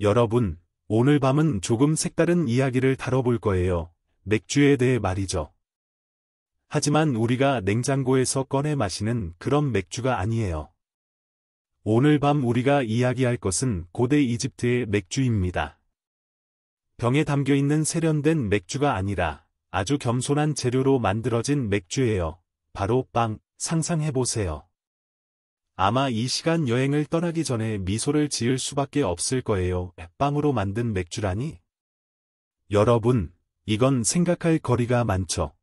여러분, 오늘 밤은 조금 색다른 이야기를 다뤄볼 거예요. 맥주에 대해 말이죠. 하지만 우리가 냉장고에서 꺼내 마시는 그런 맥주가 아니에요. 오늘 밤 우리가 이야기할 것은 고대 이집트의 맥주입니다. 병에 담겨있는 세련된 맥주가 아니라 아주 겸손한 재료로 만들어진 맥주예요. 바로 빵, 상상해보세요. 아마 이 시간 여행을 떠나기 전에 미소를 지을 수밖에 없을 거예요. 빵으로 만든 맥주라니? 여러분, 이건 생각할 거리가 많죠.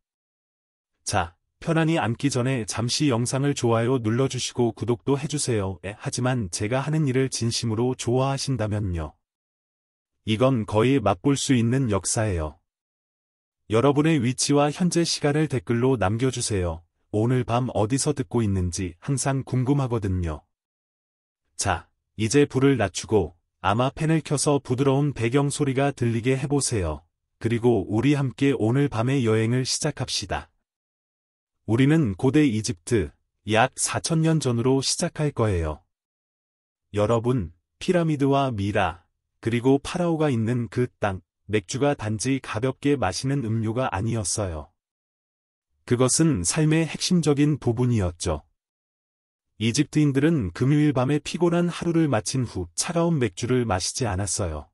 자, 편안히 앉기 전에 잠시 영상을 좋아요 눌러주시고 구독도 해주세요. 하지만 제가 하는 일을 진심으로 좋아하신다면요. 이건 거의 맛볼 수 있는 역사예요. 여러분의 위치와 현재 시간을 댓글로 남겨주세요. 오늘 밤 어디서 듣고 있는지 항상 궁금하거든요. 자, 이제 불을 낮추고 아마 팬을 켜서 부드러운 배경 소리가 들리게 해보세요. 그리고 우리 함께 오늘 밤의 여행을 시작합시다. 우리는 고대 이집트, 약 4000년 전으로 시작할 거예요. 여러분, 피라미드와 미라, 그리고 파라오가 있는 그 땅, 맥주가 단지 가볍게 마시는 음료가 아니었어요. 그것은 삶의 핵심적인 부분이었죠. 이집트인들은 금요일 밤에 피곤한 하루를 마친 후 차가운 맥주를 마시지 않았어요.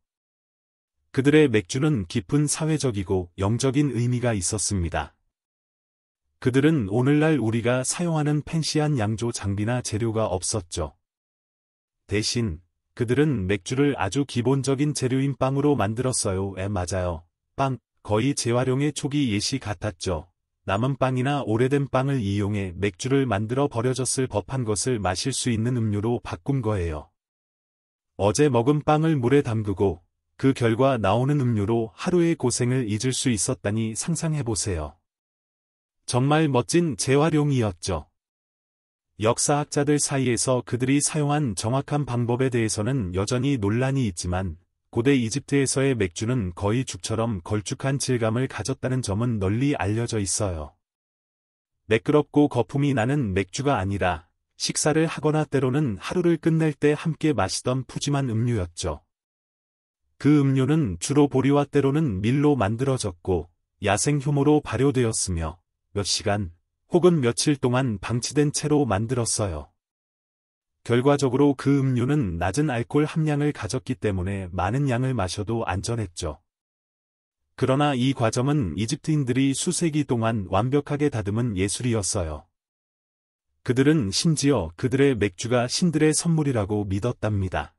그들의 맥주는 깊은 사회적이고 영적인 의미가 있었습니다. 그들은 오늘날 우리가 사용하는 팬시한 양조 장비나 재료가 없었죠. 대신 그들은 맥주를 아주 기본적인 재료인 빵으로 만들었어요. 맞아요. 빵, 거의 재활용의 초기 예시 같았죠. 남은 빵이나 오래된 빵을 이용해 맥주를 만들어 버려졌을 법한 것을 마실 수 있는 음료로 바꾼 거예요. 어제 먹은 빵을 물에 담그고 그 결과 나오는 음료로 하루의 고생을 잊을 수 있었다니 상상해보세요. 정말 멋진 재활용이었죠. 역사학자들 사이에서 그들이 사용한 정확한 방법에 대해서는 여전히 논란이 있지만 고대 이집트에서의 맥주는 거의 죽처럼 걸쭉한 질감을 가졌다는 점은 널리 알려져 있어요. 매끄럽고 거품이 나는 맥주가 아니라 식사를 하거나 때로는 하루를 끝낼 때 함께 마시던 푸짐한 음료였죠. 그 음료는 주로 보리와 때로는 밀로 만들어졌고 야생 효모로 발효되었으며 몇 시간 혹은 며칠 동안 방치된 채로 만들었어요. 결과적으로 그 음료는 낮은 알코올 함량을 가졌기 때문에 많은 양을 마셔도 안전했죠. 그러나 이 과정은 이집트인들이 수세기 동안 완벽하게 다듬은 예술이었어요. 그들은 심지어 그들의 맥주가 신들의 선물이라고 믿었답니다.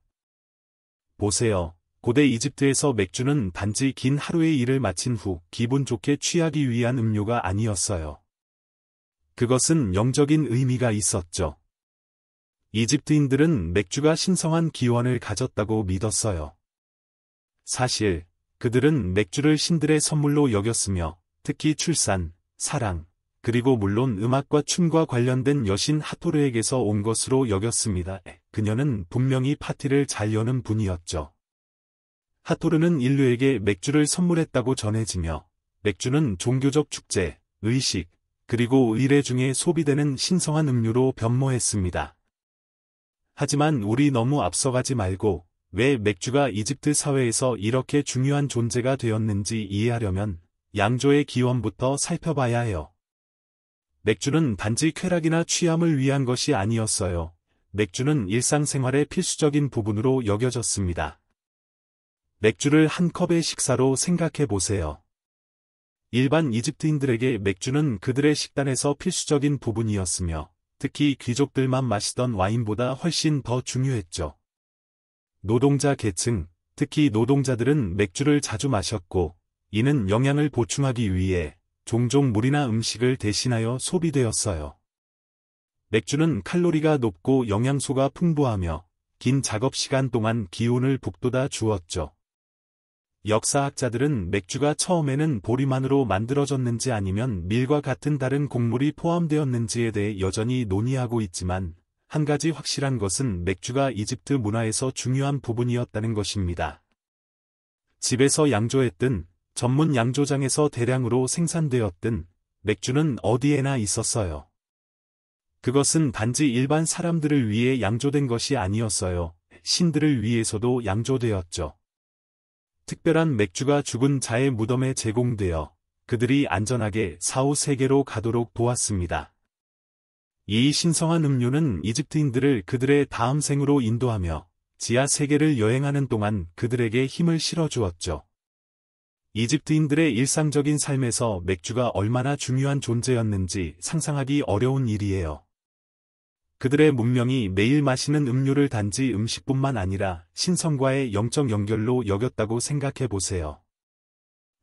보세요. 고대 이집트에서 맥주는 단지 긴 하루의 일을 마친 후 기분 좋게 취하기 위한 음료가 아니었어요. 그것은 영적인 의미가 있었죠. 이집트인들은 맥주가 신성한 기원을 가졌다고 믿었어요. 사실, 그들은 맥주를 신들의 선물로 여겼으며, 특히 출산, 사랑, 그리고 물론 음악과 춤과 관련된 여신 하토르에게서 온 것으로 여겼습니다. 그녀는 분명히 파티를 잘 여는 분이었죠. 하토르는 인류에게 맥주를 선물했다고 전해지며, 맥주는 종교적 축제, 의식, 그리고 의례 중에 소비되는 신성한 음료로 변모했습니다. 하지만 우리 너무 앞서가지 말고 왜 맥주가 이집트 사회에서 이렇게 중요한 존재가 되었는지 이해하려면 양조의 기원부터 살펴봐야 해요. 맥주는 단지 쾌락이나 취함을 위한 것이 아니었어요. 맥주는 일상생활의 필수적인 부분으로 여겨졌습니다. 맥주를 한 컵의 식사로 생각해 보세요. 일반 이집트인들에게 맥주는 그들의 식단에서 필수적인 부분이었으며 특히 귀족들만 마시던 와인보다 훨씬 더 중요했죠. 노동자 계층, 특히 노동자들은 맥주를 자주 마셨고 이는 영양을 보충하기 위해 종종 물이나 음식을 대신하여 소비되었어요. 맥주는 칼로리가 높고 영양소가 풍부하며 긴 작업 시간 동안 기운을 북돋아 주었죠. 역사학자들은 맥주가 처음에는 보리만으로 만들어졌는지 아니면 밀과 같은 다른 곡물이 포함되었는지에 대해 여전히 논의하고 있지만 한 가지 확실한 것은 맥주가 이집트 문화에서 중요한 부분이었다는 것입니다. 집에서 양조했든 전문 양조장에서 대량으로 생산되었든 맥주는 어디에나 있었어요. 그것은 단지 일반 사람들을 위해 양조된 것이 아니었어요. 신들을 위해서도 양조되었죠. 특별한 맥주가 죽은 자의 무덤에 제공되어 그들이 안전하게 사후 세계로 가도록 도왔습니다. 이 신성한 음료는 이집트인들을 그들의 다음 생으로 인도하며 지하 세계를 여행하는 동안 그들에게 힘을 실어주었죠. 이집트인들의 일상적인 삶에서 맥주가 얼마나 중요한 존재였는지 상상하기 어려운 일이에요. 그들의 문명이 매일 마시는 음료를 단지 음식뿐만 아니라 신성과의 영적 연결로 여겼다고 생각해 보세요.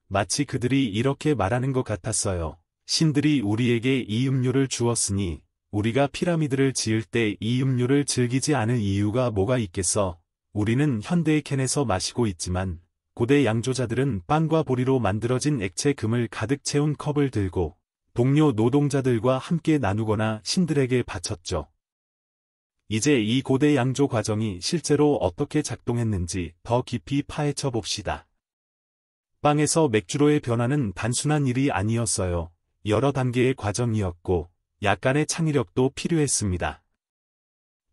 마치 그들이 이렇게 말하는 것 같았어요. 신들이 우리에게 이 음료를 주었으니 우리가 피라미드를 지을 때 이 음료를 즐기지 않을 이유가 뭐가 있겠어? 우리는 현대의 캔에서 마시고 있지만 고대 양조자들은 빵과 보리로 만들어진 액체 금을 가득 채운 컵을 들고 동료 노동자들과 함께 나누거나 신들에게 바쳤죠. 이제 이 고대 양조 과정이 실제로 어떻게 작동했는지 더 깊이 파헤쳐 봅시다. 빵에서 맥주로의 변화는 단순한 일이 아니었어요. 여러 단계의 과정이었고 약간의 창의력도 필요했습니다.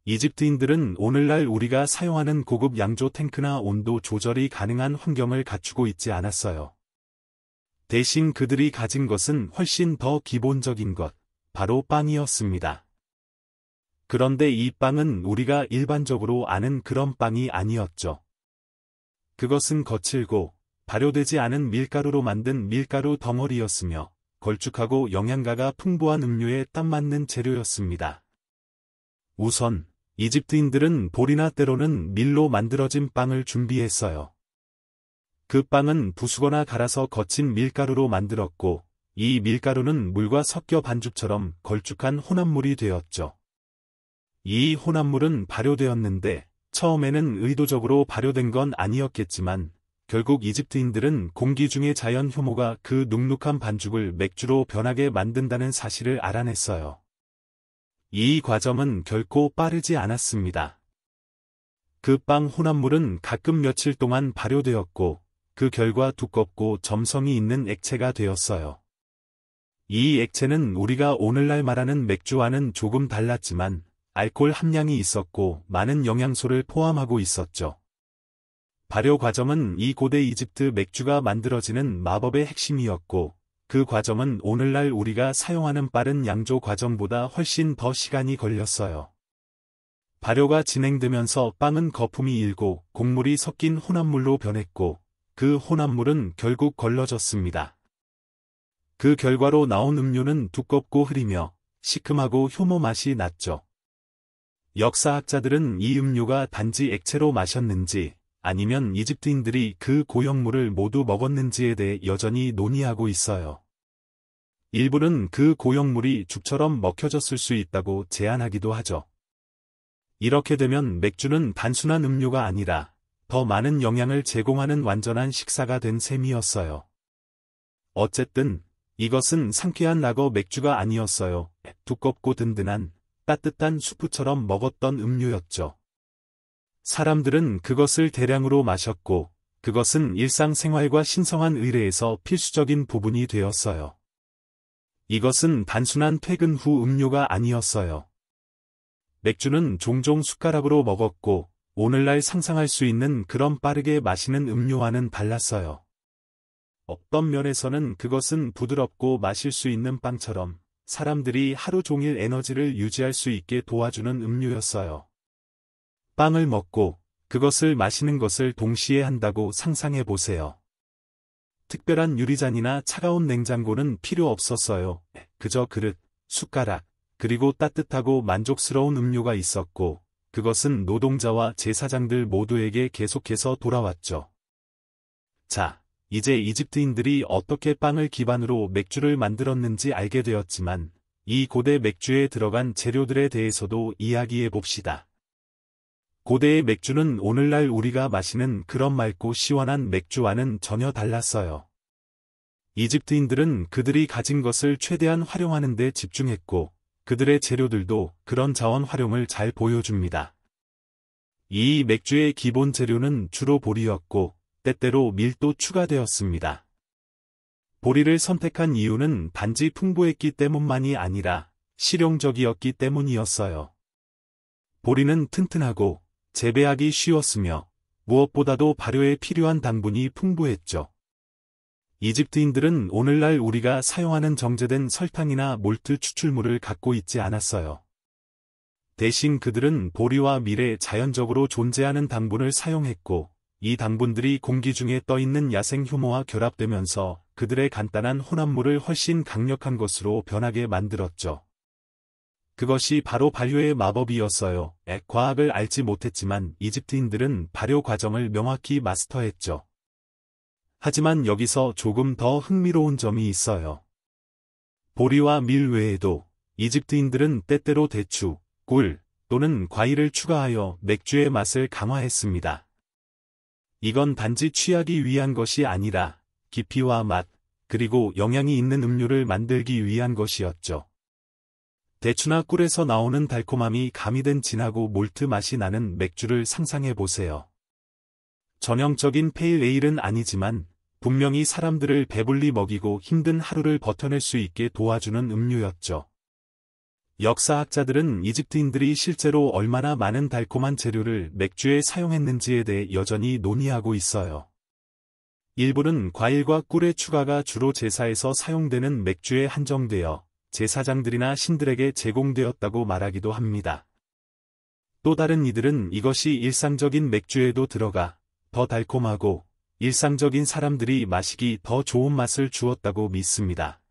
이집트인들은 오늘날 우리가 사용하는 고급 양조 탱크나 온도 조절이 가능한 환경을 갖추고 있지 않았어요. 대신 그들이 가진 것은 훨씬 더 기본적인 것, 바로 빵이었습니다. 그런데 이 빵은 우리가 일반적으로 아는 그런 빵이 아니었죠. 그것은 거칠고 발효되지 않은 밀가루로 만든 밀가루 덩어리였으며 걸쭉하고 영양가가 풍부한 음료에 딱 맞는 재료였습니다. 우선 이집트인들은 보리나 때로는 밀로 만들어진 빵을 준비했어요. 그 빵은 부수거나 갈아서 거친 밀가루로 만들었고 이 밀가루는 물과 섞여 반죽처럼 걸쭉한 혼합물이 되었죠. 이 혼합물은 발효되었는데 처음에는 의도적으로 발효된 건 아니었겠지만 결국 이집트인들은 공기 중의 자연 효모가 그 눅눅한 반죽을 맥주로 변하게 만든다는 사실을 알아냈어요. 이 과정은 결코 빠르지 않았습니다. 그 빵 혼합물은 가끔 며칠 동안 발효되었고 그 결과 두껍고 점성이 있는 액체가 되었어요. 이 액체는 우리가 오늘날 말하는 맥주와는 조금 달랐지만 알코올 함량이 있었고 많은 영양소를 포함하고 있었죠. 발효 과정은 이 고대 이집트 맥주가 만들어지는 마법의 핵심이었고 그 과정은 오늘날 우리가 사용하는 빠른 양조 과정보다 훨씬 더 시간이 걸렸어요. 발효가 진행되면서 빵은 거품이 일고 곡물이 섞인 혼합물로 변했고 그 혼합물은 결국 걸러졌습니다. 그 결과로 나온 음료는 두껍고 흐리며 시큼하고 효모 맛이 났죠. 역사학자들은 이 음료가 단지 액체로 마셨는지 아니면 이집트인들이 그 고형물을 모두 먹었는지에 대해 여전히 논의하고 있어요. 일부는 그 고형물이 죽처럼 먹혀졌을 수 있다고 제안하기도 하죠. 이렇게 되면 맥주는 단순한 음료가 아니라 더 많은 영양을 제공하는 완전한 식사가 된 셈이었어요. 어쨌든 이것은 상쾌한 라거 맥주가 아니었어요. 두껍고 든든한 따뜻한 수프처럼 먹었던 음료였죠. 사람들은 그것을 대량으로 마셨고 그것은 일상생활과 신성한 의례에서 필수적인 부분이 되었어요. 이것은 단순한 퇴근 후 음료가 아니었어요. 맥주는 종종 숟가락으로 먹었고 오늘날 상상할 수 있는 그런 빠르게 마시는 음료와는 달랐어요. 어떤 면에서는 그것은 부드럽고 마실 수 있는 빵처럼 사람들이 하루 종일 에너지를 유지할 수 있게 도와주는 음료였어요. 빵을 먹고 그것을 마시는 것을 동시에 한다고 상상해 보세요. 특별한 유리잔이나 차가운 냉장고는 필요 없었어요. 그저 그릇, 숟가락, 그리고 따뜻하고 만족스러운 음료가 있었고 그것은 노동자와 제사장들 모두에게 계속해서 돌아왔죠. 자, 이제 이집트인들이 어떻게 빵을 기반으로 맥주를 만들었는지 알게 되었지만 이 고대 맥주에 들어간 재료들에 대해서도 이야기해 봅시다. 고대의 맥주는 오늘날 우리가 마시는 그런 맑고 시원한 맥주와는 전혀 달랐어요. 이집트인들은 그들이 가진 것을 최대한 활용하는 데 집중했고 그들의 재료들도 그런 자원 활용을 잘 보여줍니다. 이 맥주의 기본 재료는 주로 보리였고 때때로 밀도 추가되었습니다. 보리를 선택한 이유는 단지 풍부했기 때문만이 아니라 실용적이었기 때문이었어요. 보리는 튼튼하고 재배하기 쉬웠으며 무엇보다도 발효에 필요한 당분이 풍부했죠. 이집트인들은 오늘날 우리가 사용하는 정제된 설탕이나 몰트 추출물을 갖고 있지 않았어요. 대신 그들은 보리와 밀에 자연적으로 존재하는 당분을 사용했고, 이 당분들이 공기 중에 떠있는 야생 효모와 결합되면서 그들의 간단한 혼합물을 훨씬 강력한 것으로 변하게 만들었죠. 그것이 바로 발효의 마법이었어요. 과학을 알지 못했지만 이집트인들은 발효 과정을 명확히 마스터했죠. 하지만 여기서 조금 더 흥미로운 점이 있어요. 보리와 밀 외에도 이집트인들은 때때로 대추, 꿀 또는 과일을 추가하여 맥주의 맛을 강화했습니다. 이건 단지 취하기 위한 것이 아니라 깊이와 맛, 그리고 영양이 있는 음료를 만들기 위한 것이었죠. 대추나 꿀에서 나오는 달콤함이 가미된 진하고 몰트 맛이 나는 맥주를 상상해 보세요. 전형적인 페일 에일은 아니지만 분명히 사람들을 배불리 먹이고 힘든 하루를 버텨낼 수 있게 도와주는 음료였죠. 역사학자들은 이집트인들이 실제로 얼마나 많은 달콤한 재료를 맥주에 사용했는지에 대해 여전히 논의하고 있어요. 일부는 과일과 꿀의 추가가 주로 제사에서 사용되는 맥주에 한정되어 제사장들이나 신들에게 제공되었다고 말하기도 합니다. 또 다른 이들은 이것이 일상적인 맥주에도 들어가 더 달콤하고 일상적인 사람들이 마시기 더 좋은 맛을 주었다고 믿습니다.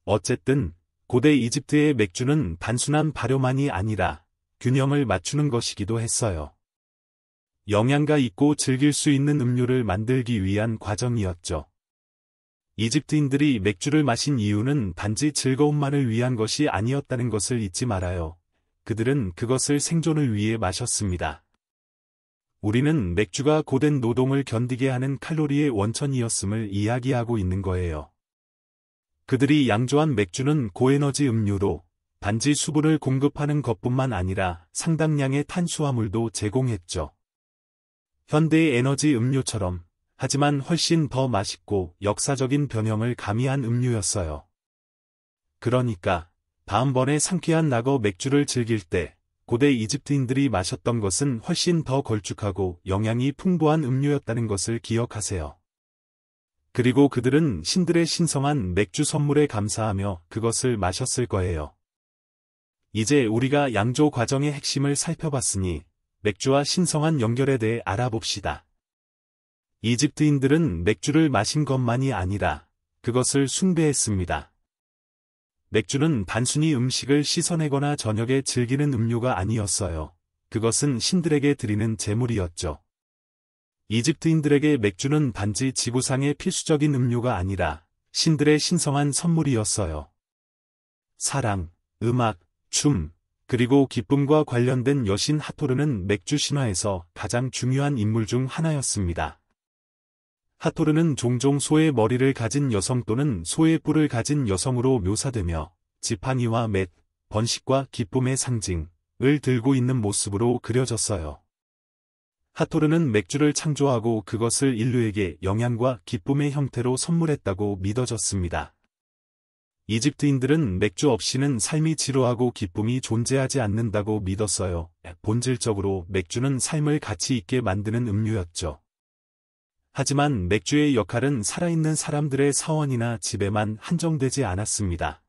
어쨌든 고대 이집트의 맥주는 단순한 발효만이 아니라 균형을 맞추는 것이기도 했어요. 영양가 있고 즐길 수 있는 음료를 만들기 위한 과정이었죠. 이집트인들이 맥주를 마신 이유는 단지 즐거움만을 위한 것이 아니었다는 것을 잊지 말아요. 그들은 그것을 생존을 위해 마셨습니다. 우리는 맥주가 고된 노동을 견디게 하는 칼로리의 원천이었음을 이야기하고 있는 거예요. 그들이 양조한 맥주는 고에너지 음료로 단지 수분을 공급하는 것뿐만 아니라 상당량의 탄수화물도 제공했죠. 현대의 에너지 음료처럼 하지만 훨씬 더 맛있고 역사적인 변형을 가미한 음료였어요. 그러니까 다음번에 상쾌한 라거 맥주를 즐길 때 고대 이집트인들이 마셨던 것은 훨씬 더 걸쭉하고 영양이 풍부한 음료였다는 것을 기억하세요. 그리고 그들은 신들의 신성한 맥주 선물에 감사하며 그것을 마셨을 거예요. 이제 우리가 양조 과정의 핵심을 살펴봤으니 맥주와 신성한 연결에 대해 알아봅시다. 이집트인들은 맥주를 마신 것만이 아니라 그것을 숭배했습니다. 맥주는 단순히 음식을 씻어내거나 저녁에 즐기는 음료가 아니었어요. 그것은 신들에게 드리는 제물이었죠. 이집트인들에게 맥주는 단지 지구상의 필수적인 음료가 아니라 신들의 신성한 선물이었어요. 사랑, 음악, 춤, 그리고 기쁨과 관련된 여신 하토르는 맥주 신화에서 가장 중요한 인물 중 하나였습니다. 하토르는 종종 소의 머리를 가진 여성 또는 소의 뿔을 가진 여성으로 묘사되며 지팡이와 맷, 번식과 기쁨의 상징을 들고 있는 모습으로 그려졌어요. 하토르는 맥주를 창조하고 그것을 인류에게 영양과 기쁨의 형태로 선물했다고 믿어졌습니다. 이집트인들은 맥주 없이는 삶이 지루하고 기쁨이 존재하지 않는다고 믿었어요. 본질적으로 맥주는 삶을 가치 있게 만드는 음료였죠. 하지만 맥주의 역할은 살아있는 사람들의 사원이나 집에만 한정되지 않았습니다.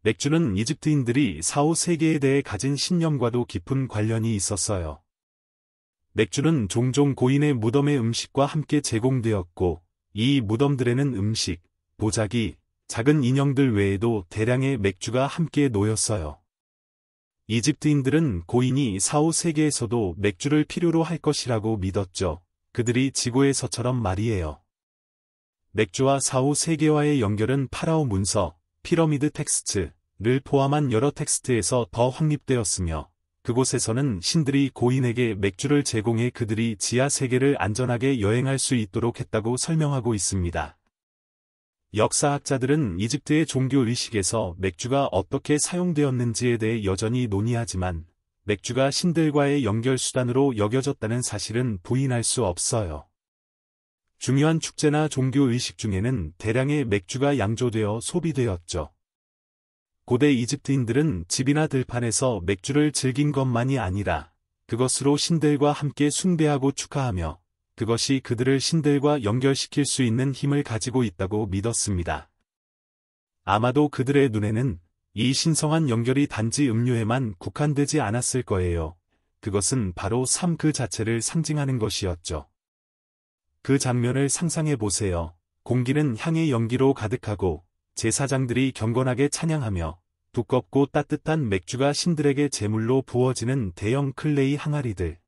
맥주는 이집트인들이 4, 5세기에 대해 가진 신념과도 깊은 관련이 있었어요. 맥주는 종종 고인의 무덤의 음식과 함께 제공되었고, 이 무덤들에는 음식, 도자기, 작은 인형들 외에도 대량의 맥주가 함께 놓였어요. 이집트인들은 고인이 4, 5세기에서도 맥주를 필요로 할 것이라고 믿었죠. 그들이 지구에서처럼 말이에요. 맥주와 4, 5세기와의 연결은 파라오 문서, 피러미드 텍스트를 포함한 여러 텍스트에서 더 확립되었으며, 그곳에서는 신들이 고인에게 맥주를 제공해 그들이 지하 세계를 안전하게 여행할 수 있도록 했다고 설명하고 있습니다. 역사학자들은 이집트의 종교 의식에서 맥주가 어떻게 사용되었는지에 대해 여전히 논의하지만, 맥주가 신들과의 연결 수단으로 여겨졌다는 사실은 부인할 수 없어요. 중요한 축제나 종교 의식 중에는 대량의 맥주가 양조되어 소비되었죠. 고대 이집트인들은 집이나 들판에서 맥주를 즐긴 것만이 아니라 그것으로 신들과 함께 숭배하고 축하하며 그것이 그들을 신들과 연결시킬 수 있는 힘을 가지고 있다고 믿었습니다. 아마도 그들의 눈에는 이 신성한 연결이 단지 음료에만 국한되지 않았을 거예요. 그것은 바로 삶 그 자체를 상징하는 것이었죠. 그 장면을 상상해 보세요. 공기는 향의 연기로 가득하고 제사장들이 경건하게 찬양하며 두껍고 따뜻한 맥주가 신들에게 제물로 부어지는 대형 클레이 항아리들.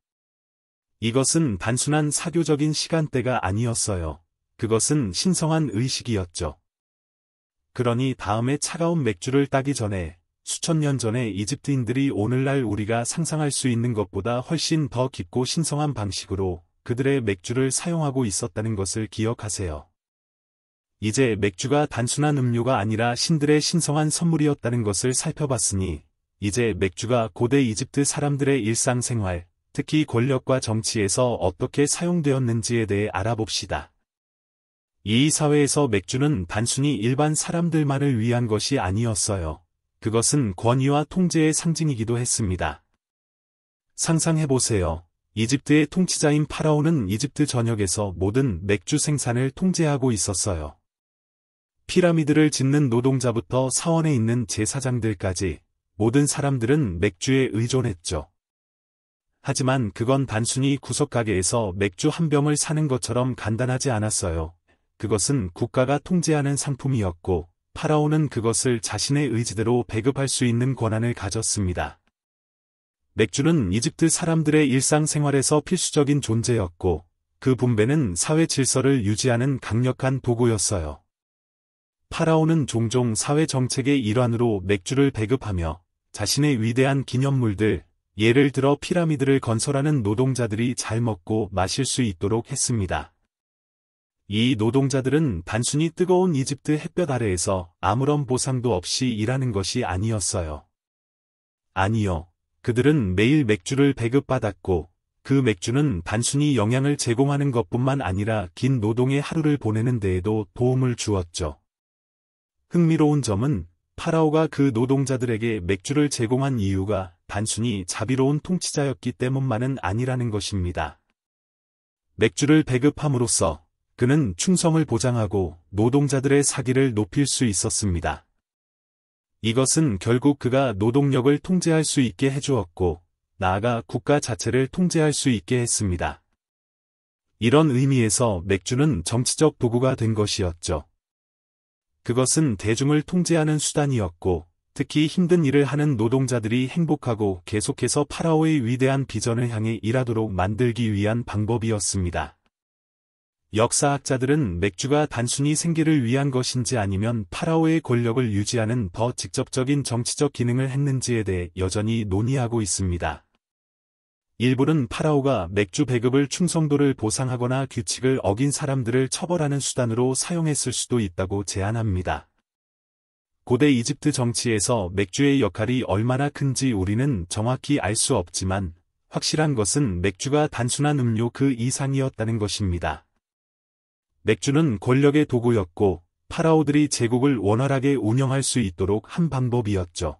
이것은 단순한 사교적인 시간대가 아니었어요. 그것은 신성한 의식이었죠. 그러니 다음에 차가운 맥주를 따기 전에 수천 년 전에 이집트인들이 오늘날 우리가 상상할 수 있는 것보다 훨씬 더 깊고 신성한 방식으로 그들의 맥주를 사용하고 있었다는 것을 기억하세요. 이제 맥주가 단순한 음료가 아니라 신들의 신성한 선물이었다는 것을 살펴봤으니 이제 맥주가 고대 이집트 사람들의 일상생활, 특히 권력과 정치에서 어떻게 사용되었는지에 대해 알아봅시다. 이 사회에서 맥주는 단순히 일반 사람들만을 위한 것이 아니었어요. 그것은 권위와 통제의 상징이기도 했습니다. 상상해보세요. 이집트의 통치자인 파라오는 이집트 전역에서 모든 맥주 생산을 통제하고 있었어요. 피라미드를 짓는 노동자부터 사원에 있는 제사장들까지 모든 사람들은 맥주에 의존했죠. 하지만 그건 단순히 구석가게에서 맥주 한 병을 사는 것처럼 간단하지 않았어요. 그것은 국가가 통제하는 상품이었고 파라오는 그것을 자신의 의지대로 배급할 수 있는 권한을 가졌습니다. 맥주는 이집트 사람들의 일상생활에서 필수적인 존재였고 그 분배는 사회 질서를 유지하는 강력한 도구였어요. 파라오는 종종 사회 정책의 일환으로 맥주를 배급하며 자신의 위대한 기념물들, 예를 들어 피라미드를 건설하는 노동자들이 잘 먹고 마실 수 있도록 했습니다. 이 노동자들은 단순히 뜨거운 이집트 햇볕 아래에서 아무런 보상도 없이 일하는 것이 아니었어요. 아니요. 그들은 매일 맥주를 배급받았고 그 맥주는 단순히 영양을 제공하는 것뿐만 아니라 긴 노동의 하루를 보내는 데에도 도움을 주었죠. 흥미로운 점은 파라오가 그 노동자들에게 맥주를 제공한 이유가 단순히 자비로운 통치자였기 때문만은 아니라는 것입니다. 맥주를 배급함으로써 그는 충성을 보장하고 노동자들의 사기를 높일 수 있었습니다. 이것은 결국 그가 노동력을 통제할 수 있게 해주었고, 나아가 국가 자체를 통제할 수 있게 했습니다. 이런 의미에서 맥주는 정치적 도구가 된 것이었죠. 그것은 대중을 통제하는 수단이었고, 특히 힘든 일을 하는 노동자들이 행복하고 계속해서 파라오의 위대한 비전을 향해 일하도록 만들기 위한 방법이었습니다. 역사학자들은 맥주가 단순히 생계를 위한 것인지 아니면 파라오의 권력을 유지하는 더 직접적인 정치적 기능을 했는지에 대해 여전히 논의하고 있습니다. 일부는 파라오가 맥주 배급을 충성도를 보상하거나 규칙을 어긴 사람들을 처벌하는 수단으로 사용했을 수도 있다고 제안합니다. 고대 이집트 정치에서 맥주의 역할이 얼마나 큰지 우리는 정확히 알 수 없지만 확실한 것은 맥주가 단순한 음료 그 이상이었다는 것입니다. 맥주는 권력의 도구였고 파라오들이 제국을 원활하게 운영할 수 있도록 한 방법이었죠.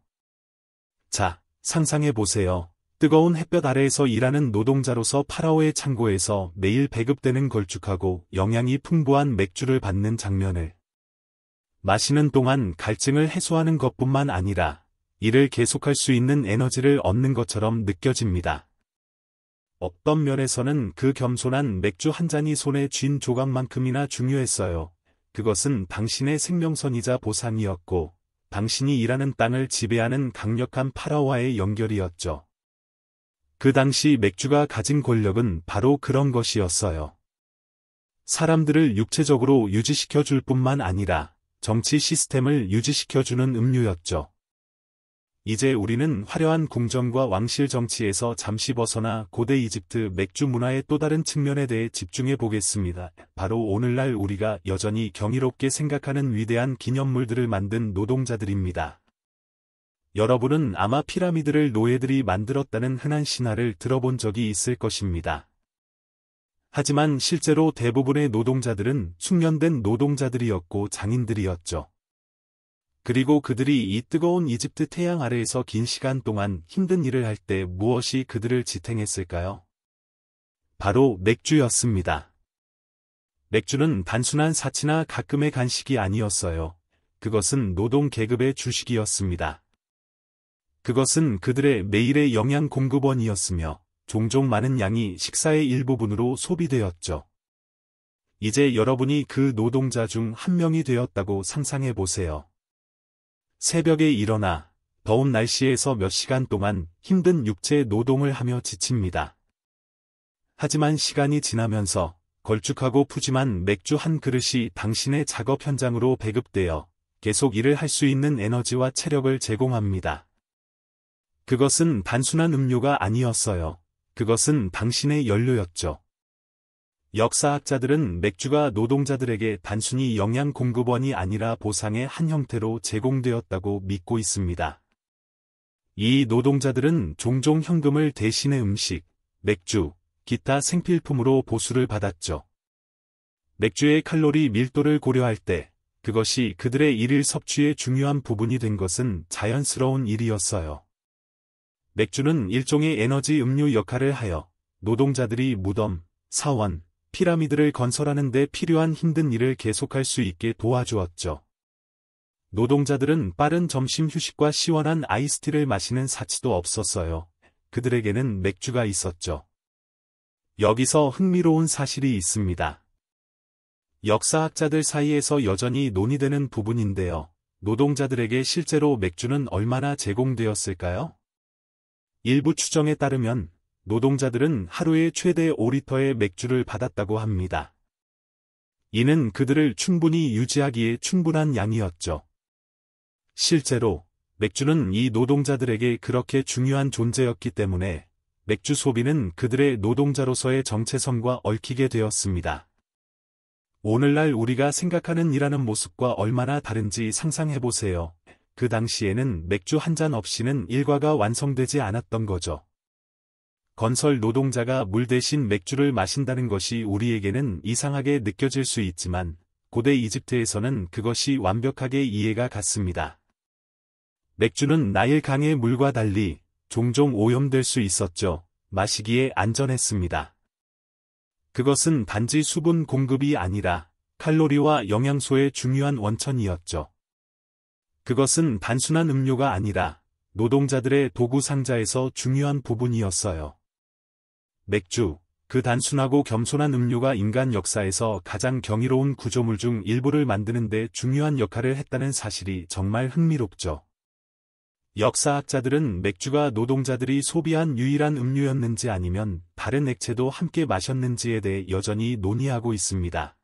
자, 상상해 보세요. 뜨거운 햇볕 아래에서 일하는 노동자로서 파라오의 창고에서 매일 배급되는 걸쭉하고 영양이 풍부한 맥주를 받는 장면을 마시는 동안 갈증을 해소하는 것뿐만 아니라 일을 계속할 수 있는 에너지를 얻는 것처럼 느껴집니다. 어떤 면에서는 그 겸손한 맥주 한 잔이 손에 쥔 조각만큼이나 중요했어요. 그것은 당신의 생명선이자 보상이었고 당신이 일하는 땅을 지배하는 강력한 파라오와의 연결이었죠. 그 당시 맥주가 가진 권력은 바로 그런 것이었어요. 사람들을 육체적으로 유지시켜줄 뿐만 아니라 정치 시스템을 유지시켜주는 음료였죠. 이제 우리는 화려한 궁정과 왕실 정치에서 잠시 벗어나 고대 이집트 맥주 문화의 또 다른 측면에 대해 집중해 보겠습니다. 바로 오늘날 우리가 여전히 경이롭게 생각하는 위대한 기념물들을 만든 노동자들입니다. 여러분은 아마 피라미드를 노예들이 만들었다는 흔한 신화를 들어본 적이 있을 것입니다. 하지만 실제로 대부분의 노동자들은 숙련된 노동자들이었고 장인들이었죠. 그리고 그들이 이 뜨거운 이집트 태양 아래에서 긴 시간 동안 힘든 일을 할 때 무엇이 그들을 지탱했을까요? 바로 맥주였습니다. 맥주는 단순한 사치나 가끔의 간식이 아니었어요. 그것은 노동 계급의 주식이었습니다. 그것은 그들의 매일의 영양 공급원이었으며 종종 많은 양이 식사의 일부분으로 소비되었죠. 이제 여러분이 그 노동자 중 한 명이 되었다고 상상해 보세요. 새벽에 일어나 더운 날씨에서 몇 시간 동안 힘든 육체 노동을 하며 지칩니다. 하지만 시간이 지나면서 걸쭉하고 푸짐한 맥주 한 그릇이 당신의 작업 현장으로 배급되어 계속 일을 할 수 있는 에너지와 체력을 제공합니다. 그것은 단순한 음료가 아니었어요. 그것은 당신의 연료였죠. 역사학자들은 맥주가 노동자들에게 단순히 영양 공급원이 아니라 보상의 한 형태로 제공되었다고 믿고 있습니다. 이 노동자들은 종종 현금을 대신해 음식, 맥주, 기타 생필품으로 보수를 받았죠. 맥주의 칼로리 밀도를 고려할 때 그것이 그들의 일일 섭취의 중요한 부분이 된 것은 자연스러운 일이었어요. 맥주는 일종의 에너지 음료 역할을 하여 노동자들이 무덤, 사원, 피라미드를 건설하는 데 필요한 힘든 일을 계속할 수 있게 도와주었죠. 노동자들은 빠른 점심 휴식과 시원한 아이스티를 마시는 사치도 없었어요. 그들에게는 맥주가 있었죠. 여기서 흥미로운 사실이 있습니다. 역사학자들 사이에서 여전히 논의되는 부분인데요. 노동자들에게 실제로 맥주는 얼마나 제공되었을까요? 일부 추정에 따르면 노동자들은 하루에 최대 5리터의 맥주를 받았다고 합니다. 이는 그들을 충분히 유지하기에 충분한 양이었죠. 실제로 맥주는 이 노동자들에게 그렇게 중요한 존재였기 때문에 맥주 소비는 그들의 노동자로서의 정체성과 얽히게 되었습니다. 오늘날 우리가 생각하는 일하는 모습과 얼마나 다른지 상상해보세요. 그 당시에는 맥주 한 잔 없이는 일과가 완성되지 않았던 거죠. 건설 노동자가 물 대신 맥주를 마신다는 것이 우리에게는 이상하게 느껴질 수 있지만 고대 이집트에서는 그것이 완벽하게 이해가 갔습니다. 맥주는 나일 강의 물과 달리 종종 오염될 수 있었죠. 마시기에 안전했습니다. 그것은 단지 수분 공급이 아니라 칼로리와 영양소의 중요한 원천이었죠. 그것은 단순한 음료가 아니라 노동자들의 도구 상자에서 중요한 부분이었어요. 맥주, 그 단순하고 겸손한 음료가 인간 역사에서 가장 경이로운 구조물 중 일부를 만드는 데 중요한 역할을 했다는 사실이 정말 흥미롭죠. 역사학자들은 맥주가 노동자들이 소비한 유일한 음료였는지 아니면 다른 액체도 함께 마셨는지에 대해 여전히 논의하고 있습니다.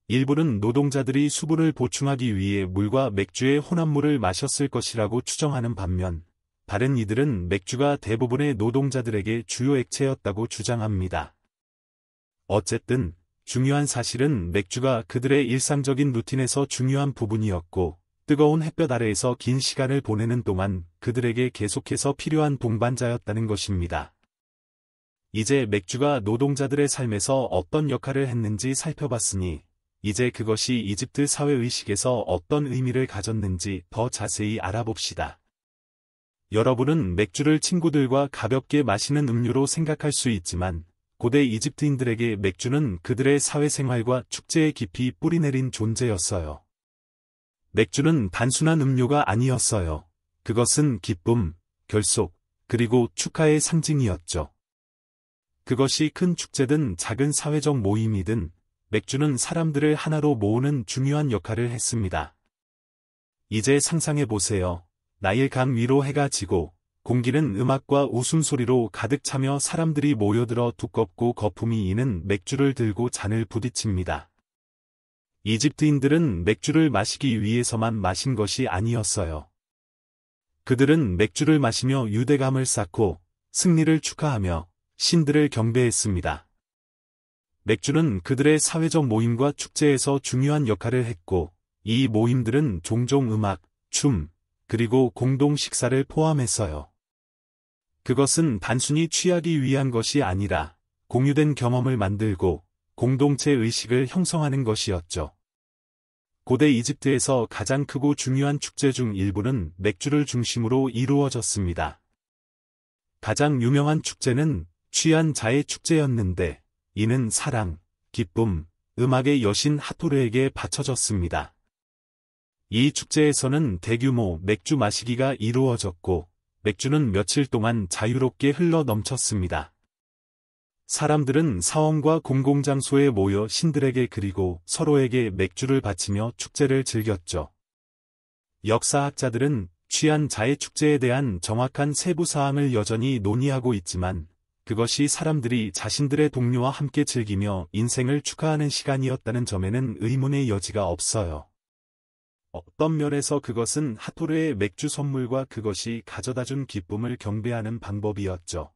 일부는 노동자들이 수분을 보충하기 위해 물과 맥주의 혼합물을 마셨을 것이라고 추정하는 반면, 다른 이들은 맥주가 대부분의 노동자들에게 주요 액체였다고 주장합니다. 어쨌든 중요한 사실은 맥주가 그들의 일상적인 루틴에서 중요한 부분이었고, 뜨거운 햇볕 아래에서 긴 시간을 보내는 동안 그들에게 계속해서 필요한 동반자였다는 것입니다. 이제 맥주가 노동자들의 삶에서 어떤 역할을 했는지 살펴봤으니, 이제 그것이 이집트 사회의식에서 어떤 의미를 가졌는지 더 자세히 알아봅시다. 여러분은 맥주를 친구들과 가볍게 마시는 음료로 생각할 수 있지만, 고대 이집트인들에게 맥주는 그들의 사회생활과 축제에 깊이 뿌리내린 존재였어요. 맥주는 단순한 음료가 아니었어요. 그것은 기쁨, 결속, 그리고 축하의 상징이었죠. 그것이 큰 축제든 작은 사회적 모임이든 맥주는 사람들을 하나로 모으는 중요한 역할을 했습니다. 이제 상상해 보세요. 나일 강 위로 해가 지고 공기는 음악과 웃음소리로 가득 차며 사람들이 모여들어 두껍고 거품이 이는 맥주를 들고 잔을 부딪힙니다. 이집트인들은 맥주를 마시기 위해서만 마신 것이 아니었어요. 그들은 맥주를 마시며 유대감을 쌓고 승리를 축하하며 신들을 경배했습니다. 맥주는 그들의 사회적 모임과 축제에서 중요한 역할을 했고, 이 모임들은 종종 음악, 춤, 그리고 공동 식사를 포함했어요. 그것은 단순히 취하기 위한 것이 아니라 공유된 경험을 만들고 공동체 의식을 형성하는 것이었죠. 고대 이집트에서 가장 크고 중요한 축제 중 일부는 맥주를 중심으로 이루어졌습니다. 가장 유명한 축제는 취한 자의 축제였는데, 이는 사랑, 기쁨, 음악의 여신 하토르에게 바쳐졌습니다. 이 축제에서는 대규모 맥주 마시기가 이루어졌고, 맥주는 며칠 동안 자유롭게 흘러 넘쳤습니다. 사람들은 사원과 공공장소에 모여 신들에게 그리고 서로에게 맥주를 바치며 축제를 즐겼죠. 역사학자들은 취한 자의 축제에 대한 정확한 세부사항을 여전히 논의하고 있지만, 그것이 사람들이 자신들의 동료와 함께 즐기며 인생을 축하하는 시간이었다는 점에는 의문의 여지가 없어요. 어떤 면에서 그것은 하토르의 맥주 선물과 그것이 가져다준 기쁨을 경배하는 방법이었죠.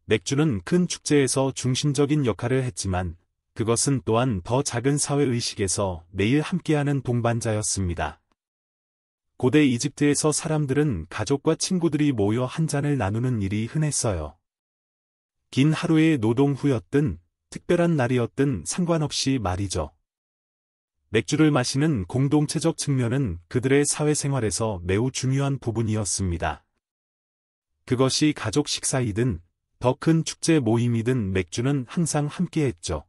맥주는 큰 축제에서 중심적인 역할을 했지만, 그것은 또한 더 작은 사회의식에서 매일 함께하는 동반자였습니다. 고대 이집트에서 사람들은 가족과 친구들이 모여 한 잔을 나누는 일이 흔했어요. 긴 하루의 노동 후였든, 특별한 날이었든 상관없이 말이죠. 맥주를 마시는 공동체적 측면은 그들의 사회생활에서 매우 중요한 부분이었습니다. 그것이 가족 식사이든, 더 큰 축제 모임이든 맥주는 항상 함께했죠.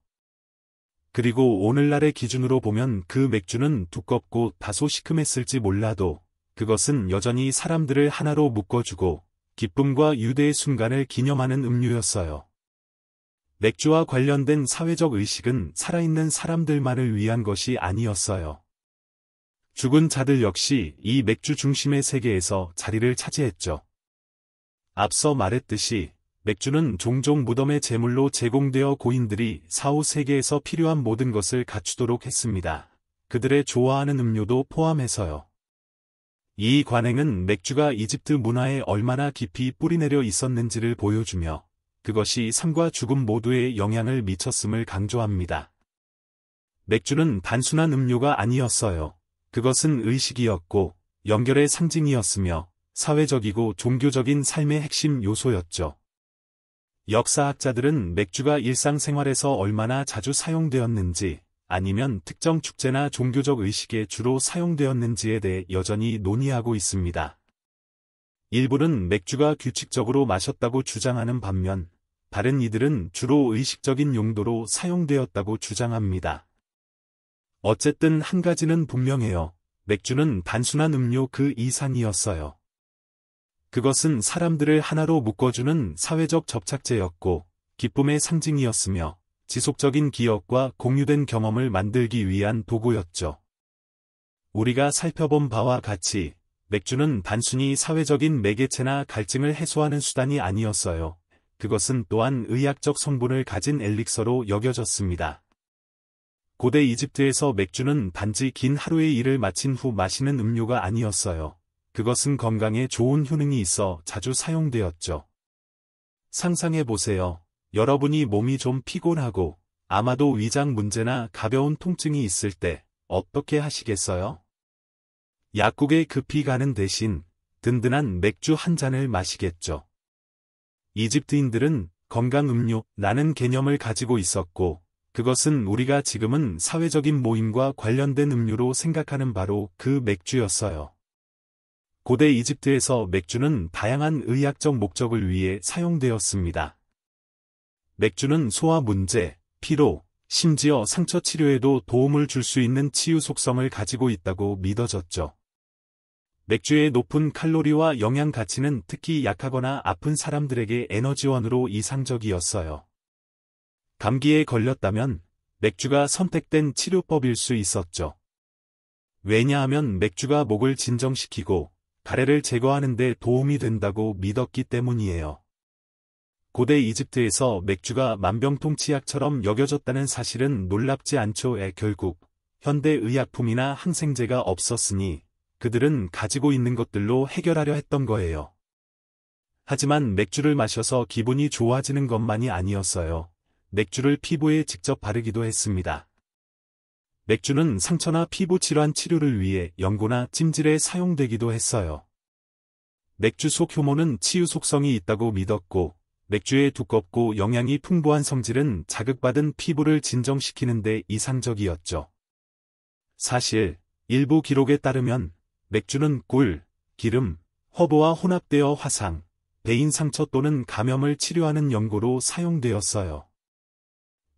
그리고 오늘날의 기준으로 보면 그 맥주는 두껍고 다소 시큼했을지 몰라도 그것은 여전히 사람들을 하나로 묶어주고 기쁨과 유대의 순간을 기념하는 음료였어요. 맥주와 관련된 사회적 의식은 살아있는 사람들만을 위한 것이 아니었어요. 죽은 자들 역시 이 맥주 중심의 세계에서 자리를 차지했죠. 앞서 말했듯이 맥주는 종종 무덤의 제물로 제공되어 고인들이 사후 세계에서 필요한 모든 것을 갖추도록 했습니다. 그들의 좋아하는 음료도 포함해서요. 이 관행은 맥주가 이집트 문화에 얼마나 깊이 뿌리내려 있었는지를 보여주며 그것이 삶과 죽음 모두에 영향을 미쳤음을 강조합니다. 맥주는 단순한 음료가 아니었어요. 그것은 의식이었고 연결의 상징이었으며 사회적이고 종교적인 삶의 핵심 요소였죠. 역사학자들은 맥주가 일상생활에서 얼마나 자주 사용되었는지 아니면 특정 축제나 종교적 의식에 주로 사용되었는지에 대해 여전히 논의하고 있습니다. 일부는 맥주가 규칙적으로 마셨다고 주장하는 반면 다른 이들은 주로 의식적인 용도로 사용되었다고 주장합니다. 어쨌든 한 가지는 분명해요. 맥주는 단순한 음료 그 이상이었어요. 그것은 사람들을 하나로 묶어주는 사회적 접착제였고 기쁨의 상징이었으며 지속적인 기억과 공유된 경험을 만들기 위한 도구였죠. 우리가 살펴본 바와 같이 맥주는 단순히 사회적인 매개체나 갈증을 해소하는 수단이 아니었어요. 그것은 또한 의학적 성분을 가진 엘릭서로 여겨졌습니다. 고대 이집트에서 맥주는 단지 긴 하루의 일을 마친 후 마시는 음료가 아니었어요. 그것은 건강에 좋은 효능이 있어 자주 사용되었죠. 상상해보세요. 여러분이 몸이 좀 피곤하고 아마도 위장 문제나 가벼운 통증이 있을 때 어떻게 하시겠어요? 약국에 급히 가는 대신 든든한 맥주 한 잔을 마시겠죠. 이집트인들은 건강음료라는 개념을 가지고 있었고 그것은 우리가 지금은 사회적인 모임과 관련된 음료로 생각하는 바로 그 맥주였어요. 고대 이집트에서 맥주는 다양한 의학적 목적을 위해 사용되었습니다. 맥주는 소화 문제, 피로, 심지어 상처 치료에도 도움을 줄 수 있는 치유 속성을 가지고 있다고 믿어졌죠. 맥주의 높은 칼로리와 영양 가치는 특히 약하거나 아픈 사람들에게 에너지원으로 이상적이었어요. 감기에 걸렸다면 맥주가 선택된 치료법일 수 있었죠. 왜냐하면 맥주가 목을 진정시키고 가래를 제거하는 데 도움이 된다고 믿었기 때문이에요. 고대 이집트에서 맥주가 만병통치약처럼 여겨졌다는 사실은 놀랍지 않죠. 결국 현대 의약품이나 항생제가 없었으니 그들은 가지고 있는 것들로 해결하려 했던 거예요. 하지만 맥주를 마셔서 기분이 좋아지는 것만이 아니었어요. 맥주를 피부에 직접 바르기도 했습니다. 맥주는 상처나 피부 질환 치료를 위해 연고나 찜질에 사용되기도 했어요. 맥주 속 효모는 치유 속성이 있다고 믿었고 맥주의 두껍고 영양이 풍부한 성질은 자극받은 피부를 진정시키는 데 이상적이었죠. 사실 일부 기록에 따르면 맥주는 꿀, 기름, 허브와 혼합되어 화상, 배인 상처 또는 감염을 치료하는 연고로 사용되었어요.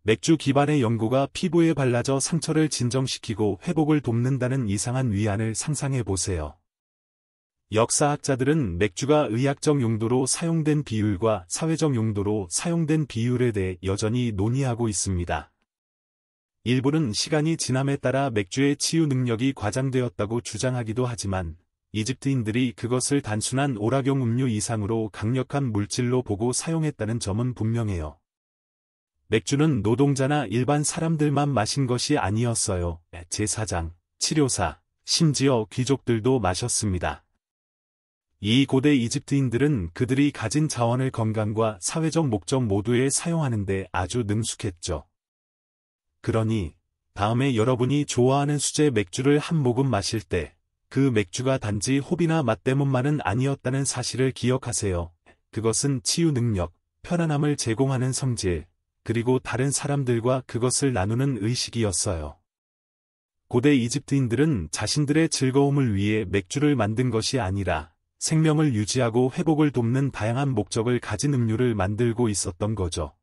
맥주 기반의 연고가 피부에 발라져 상처를 진정시키고 회복을 돕는다는 이상한 위안을 상상해 보세요. 역사학자들은 맥주가 의학적 용도로 사용된 비율과 사회적 용도로 사용된 비율에 대해 여전히 논의하고 있습니다. 일부는 시간이 지남에 따라 맥주의 치유 능력이 과장되었다고 주장하기도 하지만 이집트인들이 그것을 단순한 오락용 음료 이상으로 강력한 물질로 보고 사용했다는 점은 분명해요. 맥주는 노동자나 일반 사람들만 마신 것이 아니었어요. 제사장, 치료사, 심지어 귀족들도 마셨습니다. 이 고대 이집트인들은 그들이 가진 자원을 건강과 사회적 목적 모두에 사용하는 데 아주 능숙했죠. 그러니 다음에 여러분이 좋아하는 수제 맥주를 한 모금 마실 때 그 맥주가 단지 호비나 맛 때문만은 아니었다는 사실을 기억하세요. 그것은 치유 능력, 편안함을 제공하는 성질, 그리고 다른 사람들과 그것을 나누는 의식이었어요. 고대 이집트인들은 자신들의 즐거움을 위해 맥주를 만든 것이 아니라 생명을 유지하고 회복을 돕는 다양한 목적을 가진 음료를 만들고 있었던 거죠.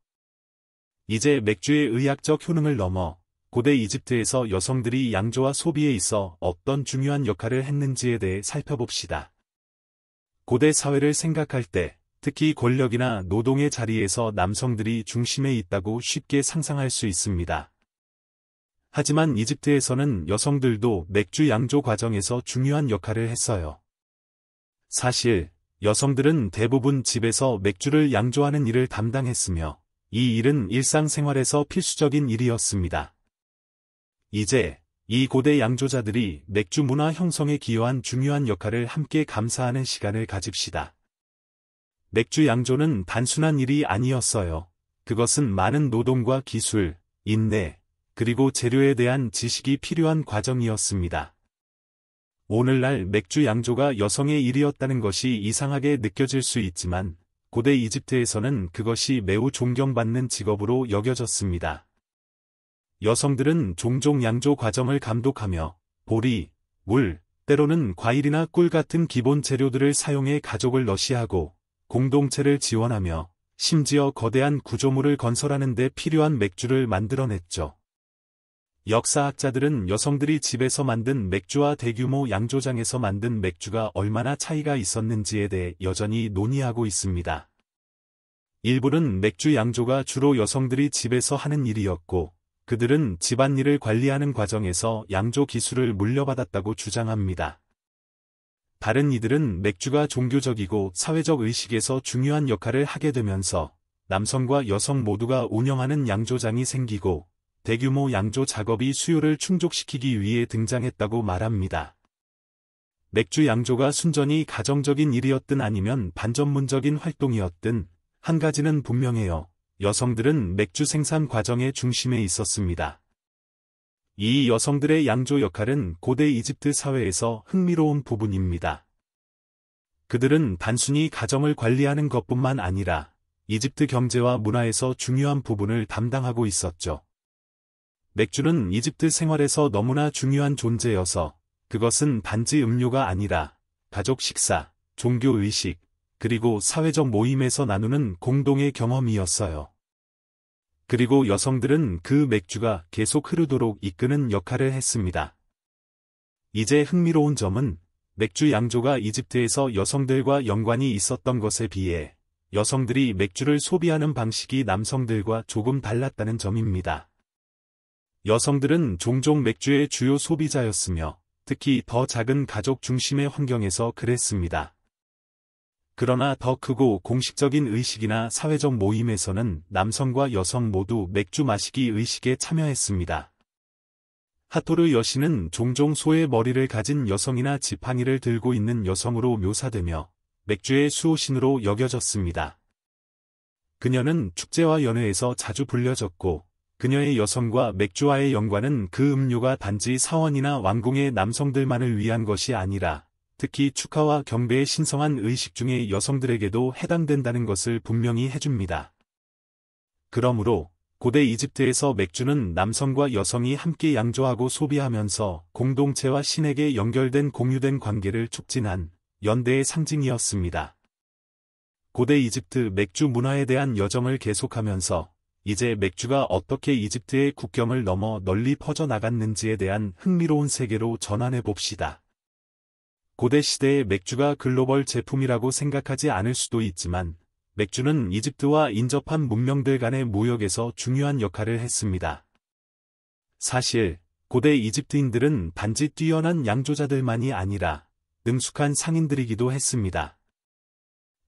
이제 맥주의 의학적 효능을 넘어 고대 이집트에서 여성들이 양조와 소비에 있어 어떤 중요한 역할을 했는지에 대해 살펴봅시다. 고대 사회를 생각할 때 특히 권력이나 노동의 자리에서 남성들이 중심에 있다고 쉽게 상상할 수 있습니다. 하지만 이집트에서는 여성들도 맥주 양조 과정에서 중요한 역할을 했어요. 사실 여성들은 대부분 집에서 맥주를 양조하는 일을 담당했으며 이 일은 일상생활에서 필수적인 일이었습니다. 이제 이 고대 양조자들이 맥주 문화 형성에 기여한 중요한 역할을 함께 감사하는 시간을 가집시다. 맥주 양조는 단순한 일이 아니었어요. 그것은 많은 노동과 기술, 인내, 그리고 재료에 대한 지식이 필요한 과정이었습니다. 오늘날 맥주 양조가 여성의 일이었다는 것이 이상하게 느껴질 수 있지만 고대 이집트에서는 그것이 매우 존경받는 직업으로 여겨졌습니다. 여성들은 종종 양조 과정을 감독하며 보리, 물, 때로는 과일이나 꿀 같은 기본 재료들을 사용해 가족을 러시하고 공동체를 지원하며 심지어 거대한 구조물을 건설하는 데 필요한 맥주를 만들어냈죠. 역사학자들은 여성들이 집에서 만든 맥주와 대규모 양조장에서 만든 맥주가 얼마나 차이가 있었는지에 대해 여전히 논의하고 있습니다. 일부는 맥주 양조가 주로 여성들이 집에서 하는 일이었고, 그들은 집안일을 관리하는 과정에서 양조 기술을 물려받았다고 주장합니다. 다른 이들은 맥주가 종교적이고 사회적 의식에서 중요한 역할을 하게 되면서 남성과 여성 모두가 운영하는 양조장이 생기고 대규모 양조 작업이 수요를 충족시키기 위해 등장했다고 말합니다. 맥주 양조가 순전히 가정적인 일이었든 아니면 반전문적인 활동이었든 한 가지는 분명해요. 여성들은 맥주 생산 과정의 중심에 있었습니다. 이 여성들의 양조 역할은 고대 이집트 사회에서 흥미로운 부분입니다. 그들은 단순히 가정을 관리하는 것뿐만 아니라 이집트 경제와 문화에서 중요한 부분을 담당하고 있었죠. 맥주는 이집트 생활에서 너무나 중요한 존재여서 그것은 단지 음료가 아니라 가족 식사, 종교 의식, 그리고 사회적 모임에서 나누는 공동의 경험이었어요. 그리고 여성들은 그 맥주가 계속 흐르도록 이끄는 역할을 했습니다. 이제 흥미로운 점은 맥주 양조가 이집트에서 여성들과 연관이 있었던 것에 비해 여성들이 맥주를 소비하는 방식이 남성들과 조금 달랐다는 점입니다. 여성들은 종종 맥주의 주요 소비자였으며 특히 더 작은 가족 중심의 환경에서 그랬습니다. 그러나 더 크고 공식적인 의식이나 사회적 모임에서는 남성과 여성 모두 맥주 마시기 의식에 참여했습니다. 하토르 여신은 종종 소의 머리를 가진 여성이나 지팡이를 들고 있는 여성으로 묘사되며 맥주의 수호신으로 여겨졌습니다. 그녀는 축제와 연회에서 자주 불려졌고 그녀의 여성과 맥주와의 연관은 그 음료가 단지 사원이나 왕궁의 남성들만을 위한 것이 아니라 특히 축하와 경배의 신성한 의식 중의 여성들에게도 해당된다는 것을 분명히 해줍니다. 그러므로 고대 이집트에서 맥주는 남성과 여성이 함께 양조하고 소비하면서 공동체와 신에게 연결된 공유된 관계를 촉진한 연대의 상징이었습니다. 고대 이집트 맥주 문화에 대한 여정을 계속하면서 이제 맥주가 어떻게 이집트의 국경을 넘어 널리 퍼져나갔는지에 대한 흥미로운 세계로 전환해 봅시다. 고대 시대의 맥주가 글로벌 제품이라고 생각하지 않을 수도 있지만 맥주는 이집트와 인접한 문명들 간의 무역에서 중요한 역할을 했습니다. 사실 고대 이집트인들은 단지 뛰어난 양조자들만이 아니라 능숙한 상인들이기도 했습니다.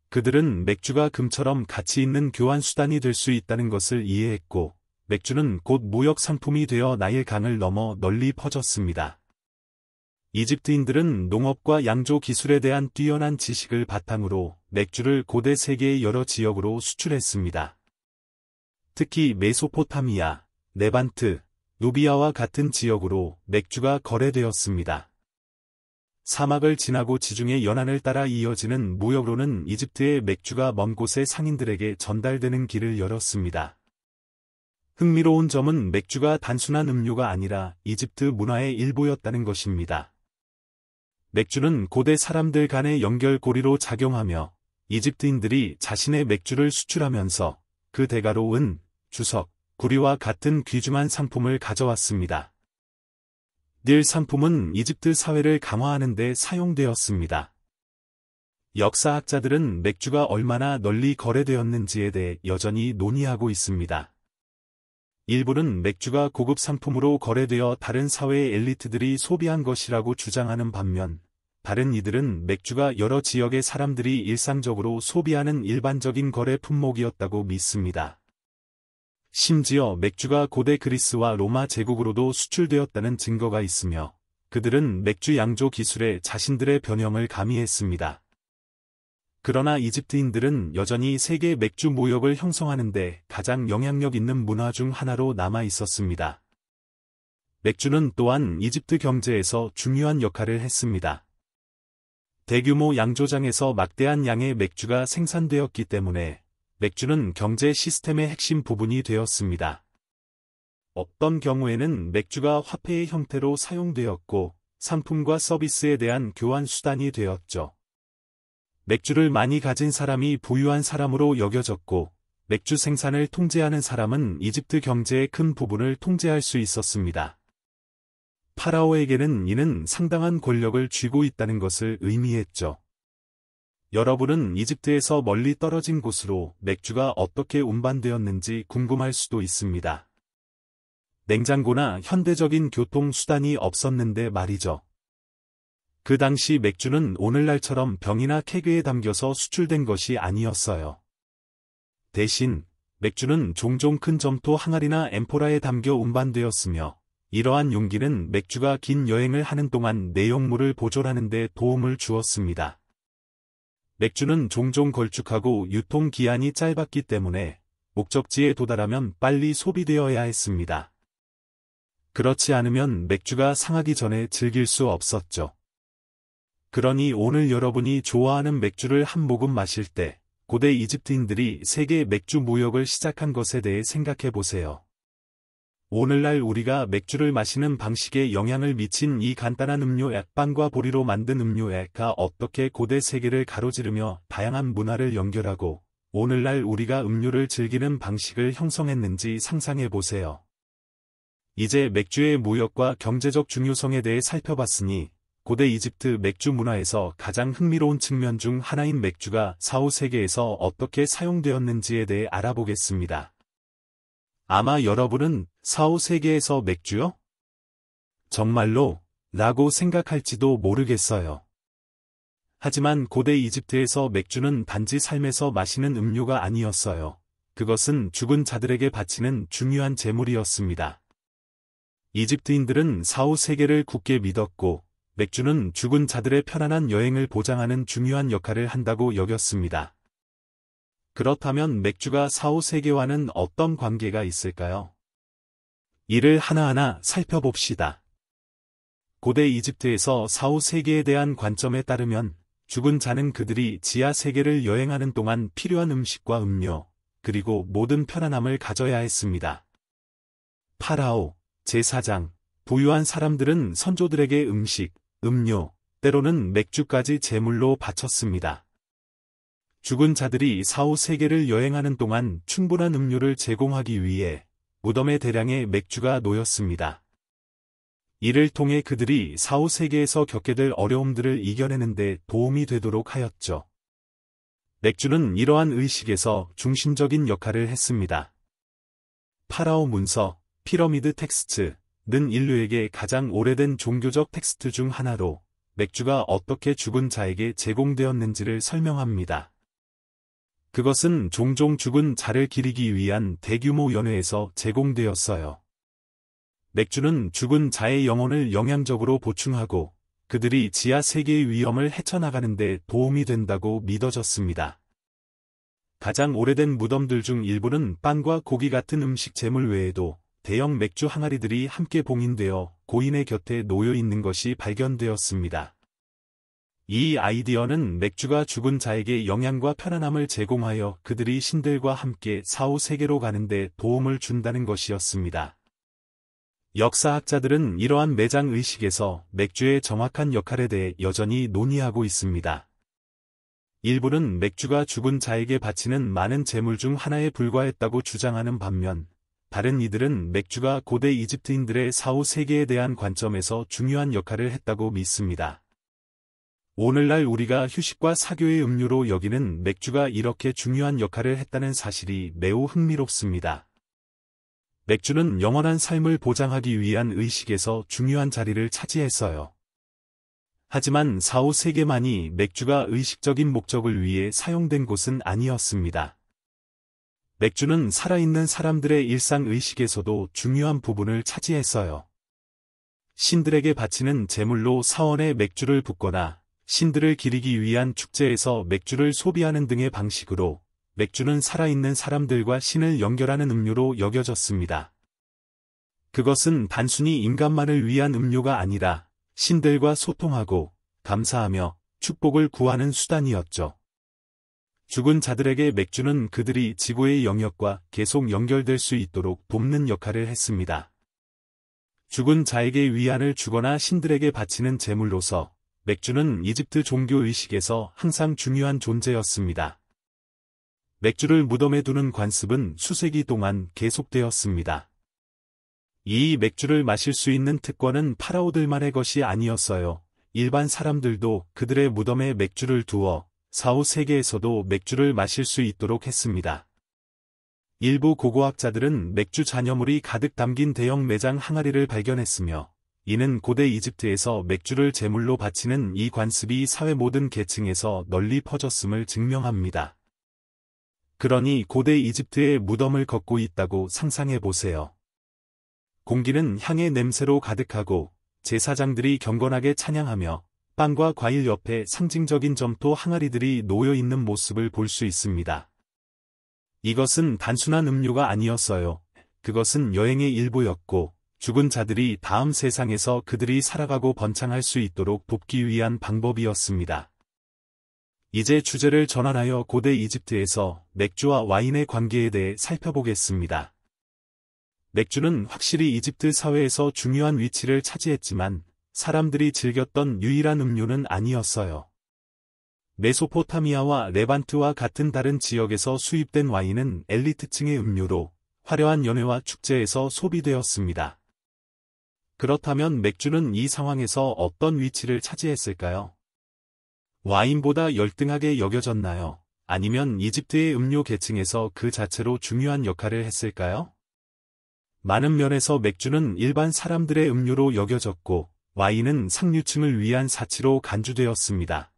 그들은 맥주가 금처럼 가치 있는 교환 수단이 될 수 있다는 것을 이해했고, 맥주는 곧 무역 상품이 되어 나일 강을 넘어 널리 퍼졌습니다. 이집트인들은 농업과 양조 기술에 대한 뛰어난 지식을 바탕으로 맥주를 고대 세계의 여러 지역으로 수출했습니다. 특히 메소포타미아, 레반트, 누비아와 같은 지역으로 맥주가 거래되었습니다. 사막을 지나고 지중해 연안을 따라 이어지는 무역로는 이집트의 맥주가 먼 곳의 상인들에게 전달되는 길을 열었습니다. 흥미로운 점은 맥주가 단순한 음료가 아니라 이집트 문화의 일부였다는 것입니다. 맥주는 고대 사람들 간의 연결고리로 작용하며 이집트인들이 자신의 맥주를 수출하면서 그 대가로 은, 주석, 구리와 같은 귀중한 상품을 가져왔습니다. 닐 상품은 이집트 사회를 강화하는 데 사용되었습니다. 역사학자들은 맥주가 얼마나 널리 거래되었는지에 대해 여전히 논의하고 있습니다. 일부는 맥주가 고급 상품으로 거래되어 다른 사회의 엘리트들이 소비한 것이라고 주장하는 반면, 다른 이들은 맥주가 여러 지역의 사람들이 일상적으로 소비하는 일반적인 거래 품목이었다고 믿습니다. 심지어 맥주가 고대 그리스와 로마 제국으로도 수출되었다는 증거가 있으며, 그들은 맥주 양조 기술에 자신들의 변형을 가미했습니다. 그러나 이집트인들은 여전히 세계 맥주 무역을 형성하는 데 가장 영향력 있는 문화 중 하나로 남아 있었습니다. 맥주는 또한 이집트 경제에서 중요한 역할을 했습니다. 대규모 양조장에서 막대한 양의 맥주가 생산되었기 때문에 맥주는 경제 시스템의 핵심 부분이 되었습니다. 어떤 경우에는 맥주가 화폐의 형태로 사용되었고 상품과 서비스에 대한 교환 수단이 되었죠. 맥주를 많이 가진 사람이 부유한 사람으로 여겨졌고, 맥주 생산을 통제하는 사람은 이집트 경제의 큰 부분을 통제할 수 있었습니다. 파라오에게는 이는 상당한 권력을 쥐고 있다는 것을 의미했죠. 여러분은 이집트에서 멀리 떨어진 곳으로 맥주가 어떻게 운반되었는지 궁금할 수도 있습니다. 냉장고나 현대적인 교통수단이 없었는데 말이죠. 그 당시 맥주는 오늘날처럼 병이나 케그에 담겨서 수출된 것이 아니었어요. 대신 맥주는 종종 큰 점토 항아리나 엠포라에 담겨 운반되었으며, 이러한 용기는 맥주가 긴 여행을 하는 동안 내용물을 보존하는 데 도움을 주었습니다. 맥주는 종종 걸쭉하고 유통기한이 짧았기 때문에 목적지에 도달하면 빨리 소비되어야 했습니다. 그렇지 않으면 맥주가 상하기 전에 즐길 수 없었죠. 그러니 오늘 여러분이 좋아하는 맥주를 한 모금 마실 때 고대 이집트인들이 세계 맥주 무역을 시작한 것에 대해 생각해 보세요. 오늘날 우리가 맥주를 마시는 방식에 영향을 미친 이 간단한 음료액, 빵과 보리로 만든 음료액가 어떻게 고대 세계를 가로지르며 다양한 문화를 연결하고 오늘날 우리가 음료를 즐기는 방식을 형성했는지 상상해 보세요. 이제 맥주의 무역과 경제적 중요성에 대해 살펴봤으니 고대 이집트 맥주 문화에서 가장 흥미로운 측면 중 하나인 맥주가 4, 5세기에서 어떻게 사용되었는지에 대해 알아보겠습니다. 아마 여러분은 4, 5세기에서 맥주요? 정말로? 라고 생각할지도 모르겠어요. 하지만 고대 이집트에서 맥주는 단지 삶에서 마시는 음료가 아니었어요. 그것은 죽은 자들에게 바치는 중요한 제물이었습니다. 이집트인들은 4, 5세계를 굳게 믿었고, 맥주는 죽은 자들의 편안한 여행을 보장하는 중요한 역할을 한다고 여겼습니다. 그렇다면 맥주가 4, 5세계와는 어떤 관계가 있을까요? 이를 하나하나 살펴봅시다. 고대 이집트에서 4, 5세계에 대한 관점에 따르면 죽은 자는 그들이 지하 세계를 여행하는 동안 필요한 음식과 음료, 그리고 모든 편안함을 가져야 했습니다. 파라오, 제사장, 부유한 사람들은 선조들에게 음식, 음료, 때로는 맥주까지 제물로 바쳤습니다. 죽은 자들이 사후 세계를 여행하는 동안 충분한 음료를 제공하기 위해 무덤에 대량의 맥주가 놓였습니다. 이를 통해 그들이 사후 세계에서 겪게 될 어려움들을 이겨내는 데 도움이 되도록 하였죠. 맥주는 이러한 의식에서 중심적인 역할을 했습니다. 파라오 문서, 피러미드 텍스트는 인류에게 가장 오래된 종교적 텍스트 중 하나로 맥주가 어떻게 죽은 자에게 제공되었는지를 설명합니다. 그것은 종종 죽은 자를 기리기 위한 대규모 연회에서 제공되었어요. 맥주는 죽은 자의 영혼을 영양적으로 보충하고 그들이 지하 세계의 위험을 헤쳐나가는 데 도움이 된다고 믿어졌습니다. 가장 오래된 무덤들 중 일부는 빵과 고기 같은 음식 제물 외에도 대형 맥주 항아리들이 함께 봉인되어 고인의 곁에 놓여 있는 것이 발견되었습니다. 이 아이디어는 맥주가 죽은 자에게 영양과 편안함을 제공하여 그들이 신들과 함께 사후 세계로 가는 데 도움을 준다는 것이었습니다. 역사학자들은 이러한 매장 의식에서 맥주의 정확한 역할에 대해 여전히 논의하고 있습니다. 일부는 맥주가 죽은 자에게 바치는 많은 제물 중 하나에 불과했다고 주장하는 반면, 다른 이들은 맥주가 고대 이집트인들의 사후 세계에 대한 관점에서 중요한 역할을 했다고 믿습니다. 오늘날 우리가 휴식과 사교의 음료로 여기는 맥주가 이렇게 중요한 역할을 했다는 사실이 매우 흥미롭습니다. 맥주는 영원한 삶을 보장하기 위한 의식에서 중요한 자리를 차지했어요. 하지만 사후 세계만이 맥주가 의식적인 목적을 위해 사용된 곳은 아니었습니다. 맥주는 살아있는 사람들의 일상 의식에서도 중요한 부분을 차지했어요. 신들에게 바치는 제물로 사원에 맥주를 붓거나 신들을 기리기 위한 축제에서 맥주를 소비하는 등의 방식으로 맥주는 살아있는 사람들과 신을 연결하는 음료로 여겨졌습니다. 그것은 단순히 인간만을 위한 음료가 아니라 신들과 소통하고 감사하며 축복을 구하는 수단이었죠. 죽은 자들에게 맥주는 그들이 지구의 영역과 계속 연결될 수 있도록 돕는 역할을 했습니다. 죽은 자에게 위안을 주거나 신들에게 바치는 제물로서 맥주는 이집트 종교 의식에서 항상 중요한 존재였습니다. 맥주를 무덤에 두는 관습은 수세기 동안 계속되었습니다. 이 맥주를 마실 수 있는 특권은 파라오들만의 것이 아니었어요. 일반 사람들도 그들의 무덤에 맥주를 두어 사후 세계에서도 맥주를 마실 수 있도록 했습니다. 일부 고고학자들은 맥주 잔여물이 가득 담긴 대형 매장 항아리를 발견했으며, 이는 고대 이집트에서 맥주를 제물로 바치는 이 관습이 사회 모든 계층에서 널리 퍼졌음을 증명합니다. 그러니 고대 이집트의 무덤을 걷고 있다고 상상해 보세요. 공기는 향의 냄새로 가득하고 제사장들이 경건하게 찬양하며 빵과 과일 옆에 상징적인 점토 항아리들이 놓여 있는 모습을 볼 수 있습니다. 이것은 단순한 음료가 아니었어요. 그것은 여행의 일부였고, 죽은 자들이 다음 세상에서 그들이 살아가고 번창할 수 있도록 돕기 위한 방법이었습니다. 이제 주제를 전환하여 고대 이집트에서 맥주와 와인의 관계에 대해 살펴보겠습니다. 맥주는 확실히 이집트 사회에서 중요한 위치를 차지했지만, 사람들이 즐겼던 유일한 음료는 아니었어요. 메소포타미아와 레반트와 같은 다른 지역에서 수입된 와인은 엘리트층의 음료로 화려한 연회와 축제에서 소비되었습니다. 그렇다면 맥주는 이 상황에서 어떤 위치를 차지했을까요? 와인보다 열등하게 여겨졌나요? 아니면 이집트의 음료 계층에서 그 자체로 중요한 역할을 했을까요? 많은 면에서 맥주는 일반 사람들의 음료로 여겨졌고, 와인은 상류층을 위한 사치로 간주되었습니다.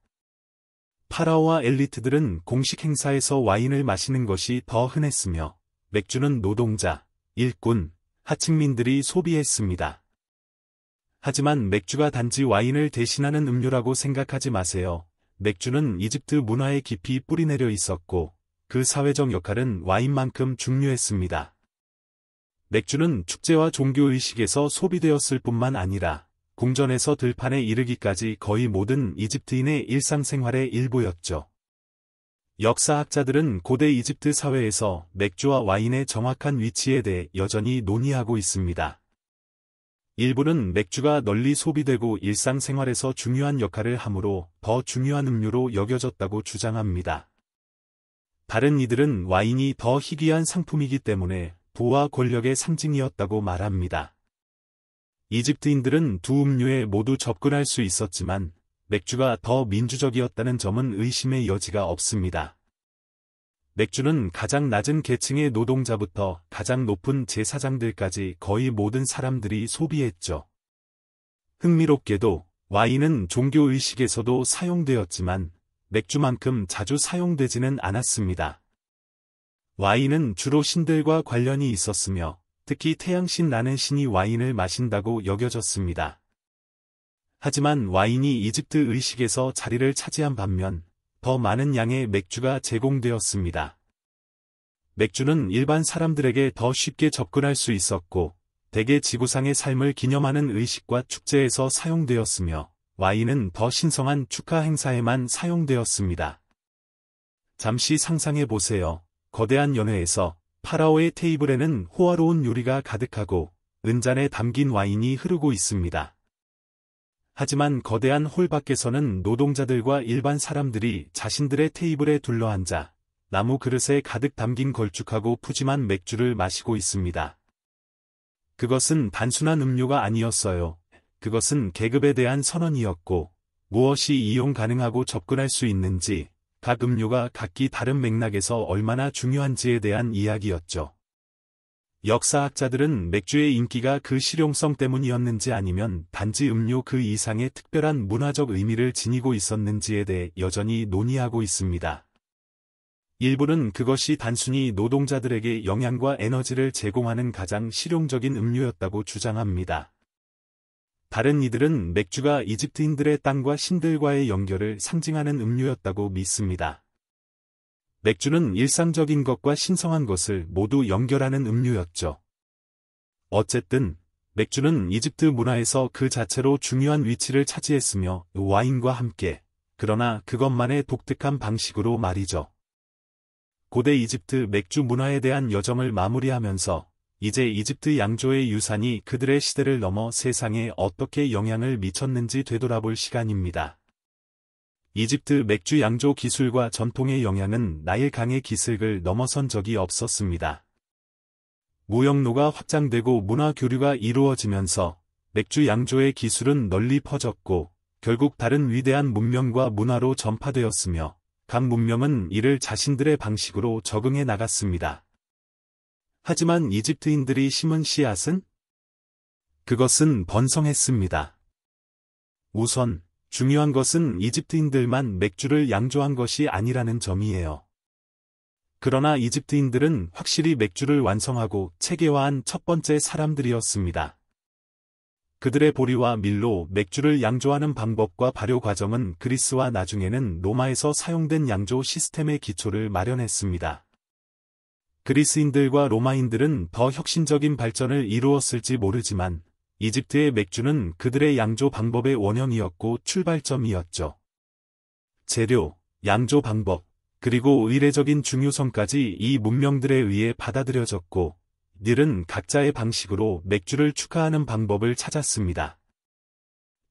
파라오와 엘리트들은 공식 행사에서 와인을 마시는 것이 더 흔했으며, 맥주는 노동자, 일꾼, 하층민들이 소비했습니다. 하지만 맥주가 단지 와인을 대신하는 음료라고 생각하지 마세요. 맥주는 이집트 문화에 깊이 뿌리내려 있었고, 그 사회적 역할은 와인만큼 중요했습니다. 맥주는 축제와 종교의식에서 소비되었을 뿐만 아니라, 궁전에서 들판에 이르기까지 거의 모든 이집트인의 일상생활의 일부였죠. 역사학자들은 고대 이집트 사회에서 맥주와 와인의 정확한 위치에 대해 여전히 논의하고 있습니다. 일부는 맥주가 널리 소비되고 일상생활에서 중요한 역할을 하므로 더 중요한 음료로 여겨졌다고 주장합니다. 다른 이들은 와인이 더 희귀한 상품이기 때문에 부와 권력의 상징이었다고 말합니다. 이집트인들은 두 음료에 모두 접근할 수 있었지만 맥주가 더 민주적이었다는 점은 의심의 여지가 없습니다. 맥주는 가장 낮은 계층의 노동자부터 가장 높은 제사장들까지 거의 모든 사람들이 소비했죠. 흥미롭게도 와인은 종교의식에서도 사용되었지만 맥주만큼 자주 사용되지는 않았습니다. 와인은 주로 신들과 관련이 있었으며 특히 태양신라는 신이 와인을 마신다고 여겨졌습니다. 하지만 와인이 이집트 의식에서 자리를 차지한 반면 더 많은 양의 맥주가 제공되었습니다. 맥주는 일반 사람들에게 더 쉽게 접근할 수 있었고 대개 지구상의 삶을 기념하는 의식과 축제에서 사용되었으며 와인은 더 신성한 축하 행사에만 사용되었습니다. 잠시 상상해 보세요. 거대한 연회에서 파라오의 테이블에는 호화로운 요리가 가득하고 은잔에 담긴 와인이 흐르고 있습니다. 하지만 거대한 홀 밖에서는 노동자들과 일반 사람들이 자신들의 테이블에 둘러앉아 나무 그릇에 가득 담긴 걸쭉하고 푸짐한 맥주를 마시고 있습니다. 그것은 단순한 음료가 아니었어요. 그것은 계급에 대한 선언이었고 무엇이 이용 가능하고 접근할 수 있는지 각 음료가 각기 다른 맥락에서 얼마나 중요한지에 대한 이야기였죠. 역사학자들은 맥주의 인기가 그 실용성 때문이었는지 아니면 단지 음료 그 이상의 특별한 문화적 의미를 지니고 있었는지에 대해 여전히 논의하고 있습니다. 일부는 그것이 단순히 노동자들에게 영양과 에너지를 제공하는 가장 실용적인 음료였다고 주장합니다. 다른 이들은 맥주가 이집트인들의 땅과 신들과의 연결을 상징하는 음료였다고 믿습니다. 맥주는 일상적인 것과 신성한 것을 모두 연결하는 음료였죠. 어쨌든 맥주는 이집트 문화에서 그 자체로 중요한 위치를 차지했으며 와인과 함께, 그러나 그것만의 독특한 방식으로 말이죠. 고대 이집트 맥주 문화에 대한 여정을 마무리하면서 이제 이집트 양조의 유산이 그들의 시대를 넘어 세상에 어떻게 영향을 미쳤는지 되돌아볼 시간입니다. 이집트 맥주 양조 기술과 전통의 영향은 나일강의 기슭을 넘어선 적이 없었습니다. 무역로가 확장되고 문화 교류가 이루어지면서 맥주 양조의 기술은 널리 퍼졌고 결국 다른 위대한 문명과 문화로 전파되었으며 각 문명은 이를 자신들의 방식으로 적응해 나갔습니다. 하지만 이집트인들이 심은 씨앗은? 그것은 번성했습니다. 우선 중요한 것은 이집트인들만 맥주를 양조한 것이 아니라는 점이에요. 그러나 이집트인들은 확실히 맥주를 완성하고 체계화한 첫 번째 사람들이었습니다. 그들의 보리와 밀로 맥주를 양조하는 방법과 발효 과정은 그리스와 나중에는 로마에서 사용된 양조 시스템의 기초를 마련했습니다. 그리스인들과 로마인들은 더 혁신적인 발전을 이루었을지 모르지만 이집트의 맥주는 그들의 양조 방법의 원형이었고 출발점이었죠. 재료, 양조 방법, 그리고 의례적인 중요성까지 이 문명들에 의해 받아들여졌고 이들은 각자의 방식으로 맥주를 축하하는 방법을 찾았습니다.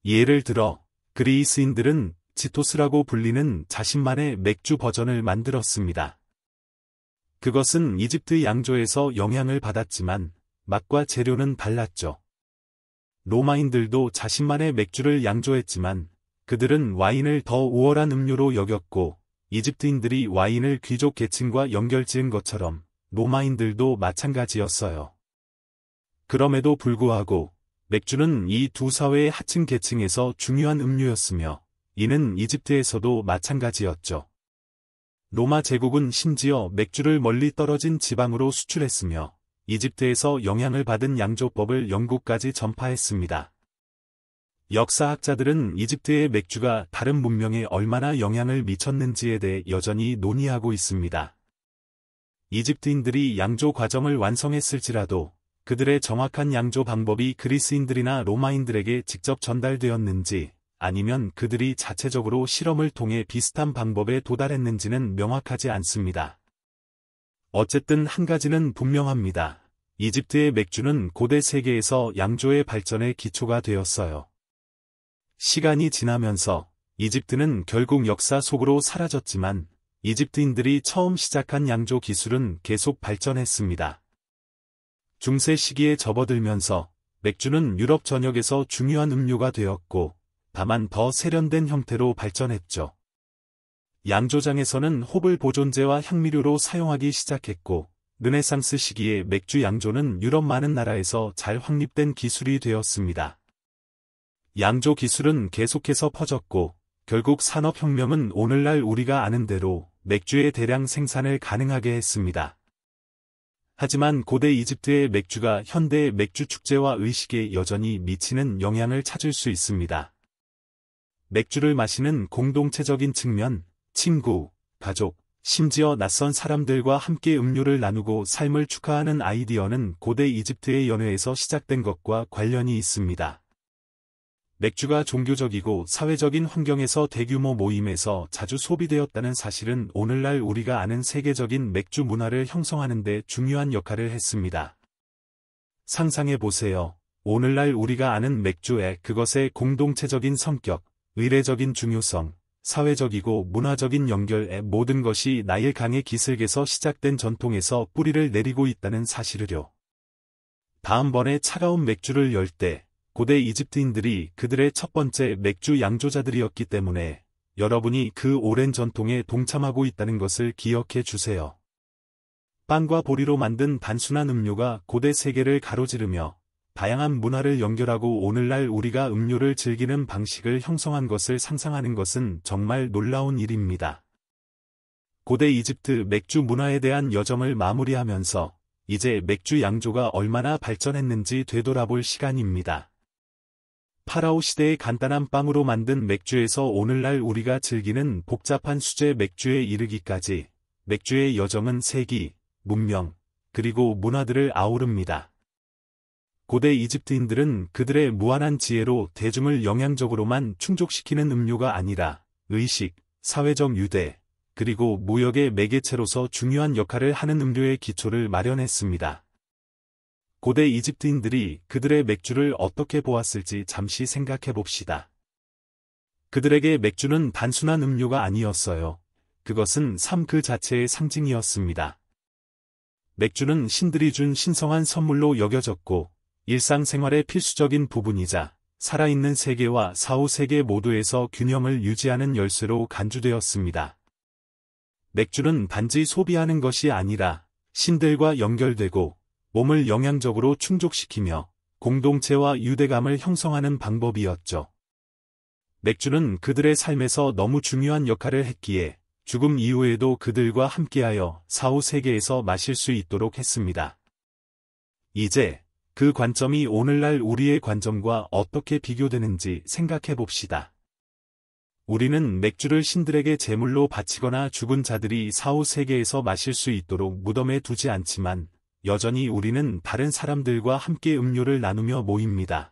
예를 들어 그리스인들은 지토스라고 불리는 자신만의 맥주 버전을 만들었습니다. 그것은 이집트 양조에서 영향을 받았지만 맛과 재료는 달랐죠. 로마인들도 자신만의 맥주를 양조했지만 그들은 와인을 더 우월한 음료로 여겼고 이집트인들이 와인을 귀족 계층과 연결지은 것처럼 로마인들도 마찬가지였어요. 그럼에도 불구하고 맥주는 이 두 사회의 하층 계층에서 중요한 음료였으며 이는 이집트에서도 마찬가지였죠. 로마 제국은 심지어 맥주를 멀리 떨어진 지방으로 수출했으며 이집트에서 영향을 받은 양조법을 영국까지 전파했습니다. 역사학자들은 이집트의 맥주가 다른 문명에 얼마나 영향을 미쳤는지에 대해 여전히 논의하고 있습니다. 이집트인들이 양조 과정을 완성했을지라도 그들의 정확한 양조 방법이 그리스인들이나 로마인들에게 직접 전달되었는지 아니면 그들이 자체적으로 실험을 통해 비슷한 방법에 도달했는지는 명확하지 않습니다. 어쨌든 한 가지는 분명합니다. 이집트의 맥주는 고대 세계에서 양조의 발전의 기초가 되었어요. 시간이 지나면서 이집트는 결국 역사 속으로 사라졌지만 이집트인들이 처음 시작한 양조 기술은 계속 발전했습니다. 중세 시기에 접어들면서 맥주는 유럽 전역에서 중요한 음료가 되었고 다만 더 세련된 형태로 발전했죠. 양조장에서는 홉을 보존제와 향미료로 사용하기 시작했고 르네상스 시기에 맥주 양조는 유럽 많은 나라에서 잘 확립된 기술이 되었습니다. 양조 기술은 계속해서 퍼졌고 결국 산업혁명은 오늘날 우리가 아는 대로 맥주의 대량 생산을 가능하게 했습니다. 하지만 고대 이집트의 맥주가 현대의 맥주 축제와 의식에 여전히 미치는 영향을 찾을 수 있습니다. 맥주를 마시는 공동체적인 측면, 친구, 가족, 심지어 낯선 사람들과 함께 음료를 나누고 삶을 축하하는 아이디어는 고대 이집트의 연회에서 시작된 것과 관련이 있습니다. 맥주가 종교적이고 사회적인 환경에서 대규모 모임에서 자주 소비되었다는 사실은 오늘날 우리가 아는 세계적인 맥주 문화를 형성하는 데 중요한 역할을 했습니다. 상상해 보세요. 오늘날 우리가 아는 맥주의 그것의 공동체적인 성격, 의례적인 중요성, 사회적이고 문화적인 연결의 모든 것이 나일 강의 기슭에서 시작된 전통에서 뿌리를 내리고 있다는 사실을요. 다음번에 차가운 맥주를 열 때 고대 이집트인들이 그들의 첫 번째 맥주 양조자들이었기 때문에 여러분이 그 오랜 전통에 동참하고 있다는 것을 기억해 주세요. 빵과 보리로 만든 단순한 음료가 고대 세계를 가로지르며 다양한 문화를 연결하고 오늘날 우리가 음료를 즐기는 방식을 형성한 것을 상상하는 것은 정말 놀라운 일입니다. 고대 이집트 맥주 문화에 대한 여정을 마무리하면서 이제 맥주 양조가 얼마나 발전했는지 되돌아볼 시간입니다. 파라오 시대의 간단한 빵으로 만든 맥주에서 오늘날 우리가 즐기는 복잡한 수제 맥주에 이르기까지 맥주의 여정은 세기, 문명, 그리고 문화들을 아우릅니다. 고대 이집트인들은 그들의 무한한 지혜로 대중을 영양적으로만 충족시키는 음료가 아니라 의식, 사회적 유대, 그리고 무역의 매개체로서 중요한 역할을 하는 음료의 기초를 마련했습니다. 고대 이집트인들이 그들의 맥주를 어떻게 보았을지 잠시 생각해 봅시다. 그들에게 맥주는 단순한 음료가 아니었어요. 그것은 삶 그 자체의 상징이었습니다. 맥주는 신들이 준 신성한 선물로 여겨졌고 일상생활의 필수적인 부분이자 살아있는 세계와 사후세계 모두에서 균형을 유지하는 열쇠로 간주되었습니다. 맥주는 단지 소비하는 것이 아니라 신들과 연결되고 몸을 영양적으로 충족시키며 공동체와 유대감을 형성하는 방법이었죠. 맥주는 그들의 삶에서 너무 중요한 역할을 했기에 죽음 이후에도 그들과 함께하여 사후세계에서 마실 수 있도록 했습니다. 이제 그 관점이 오늘날 우리의 관점과 어떻게 비교되는지 생각해 봅시다. 우리는 맥주를 신들에게 제물로 바치거나 죽은 자들이 사후세계에서 마실 수 있도록 무덤에 두지 않지만 여전히 우리는 다른 사람들과 함께 음료를 나누며 모입니다.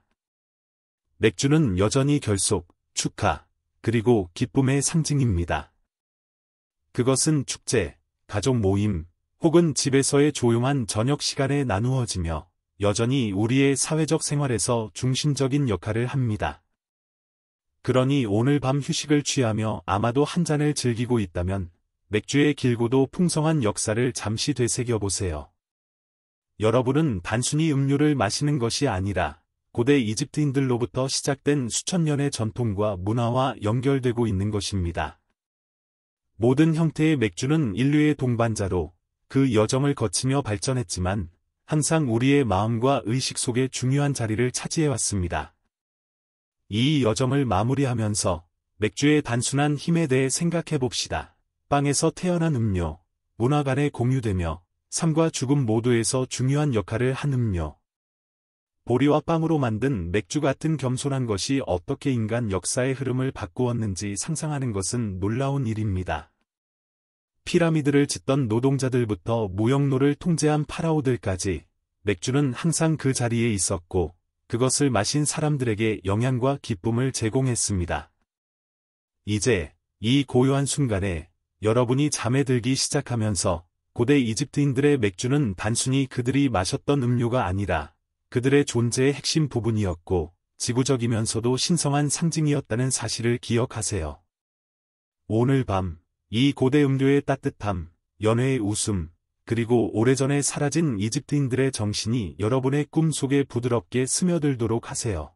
맥주는 여전히 결속, 축하, 그리고 기쁨의 상징입니다. 그것은 축제, 가족 모임, 혹은 집에서의 조용한 저녁 시간에 나누어지며 여전히 우리의 사회적 생활에서 중심적인 역할을 합니다. 그러니 오늘 밤 휴식을 취하며 아마도 한 잔을 즐기고 있다면 맥주의 길고도 풍성한 역사를 잠시 되새겨보세요. 여러분은 단순히 음료를 마시는 것이 아니라 고대 이집트인들로부터 시작된 수천 년의 전통과 문화와 연결되고 있는 것입니다. 모든 형태의 맥주는 인류의 동반자로 그 여정을 거치며 발전했지만 항상 우리의 마음과 의식 속에 중요한 자리를 차지해왔습니다. 이 여정을 마무리하면서 맥주의 단순한 힘에 대해 생각해봅시다. 빵에서 태어난 음료, 문화 간에 공유되며 삶과 죽음 모두에서 중요한 역할을 한 음료. 보리와 빵으로 만든 맥주 같은 겸손한 것이 어떻게 인간 역사의 흐름을 바꾸었는지 상상하는 것은 놀라운 일입니다. 피라미드를 짓던 노동자들부터 무역로를 통제한 파라오들까지 맥주는 항상 그 자리에 있었고 그것을 마신 사람들에게 영양과 기쁨을 제공했습니다. 이제 이 고요한 순간에 여러분이 잠에 들기 시작하면서 고대 이집트인들의 맥주는 단순히 그들이 마셨던 음료가 아니라 그들의 존재의 핵심 부분이었고 지구적이면서도 신성한 상징이었다는 사실을 기억하세요. 오늘 밤, 이 고대 음료의 따뜻함, 연회의 웃음, 그리고 오래전에 사라진 이집트인들의 정신이 여러분의 꿈 속에 부드럽게 스며들도록 하세요.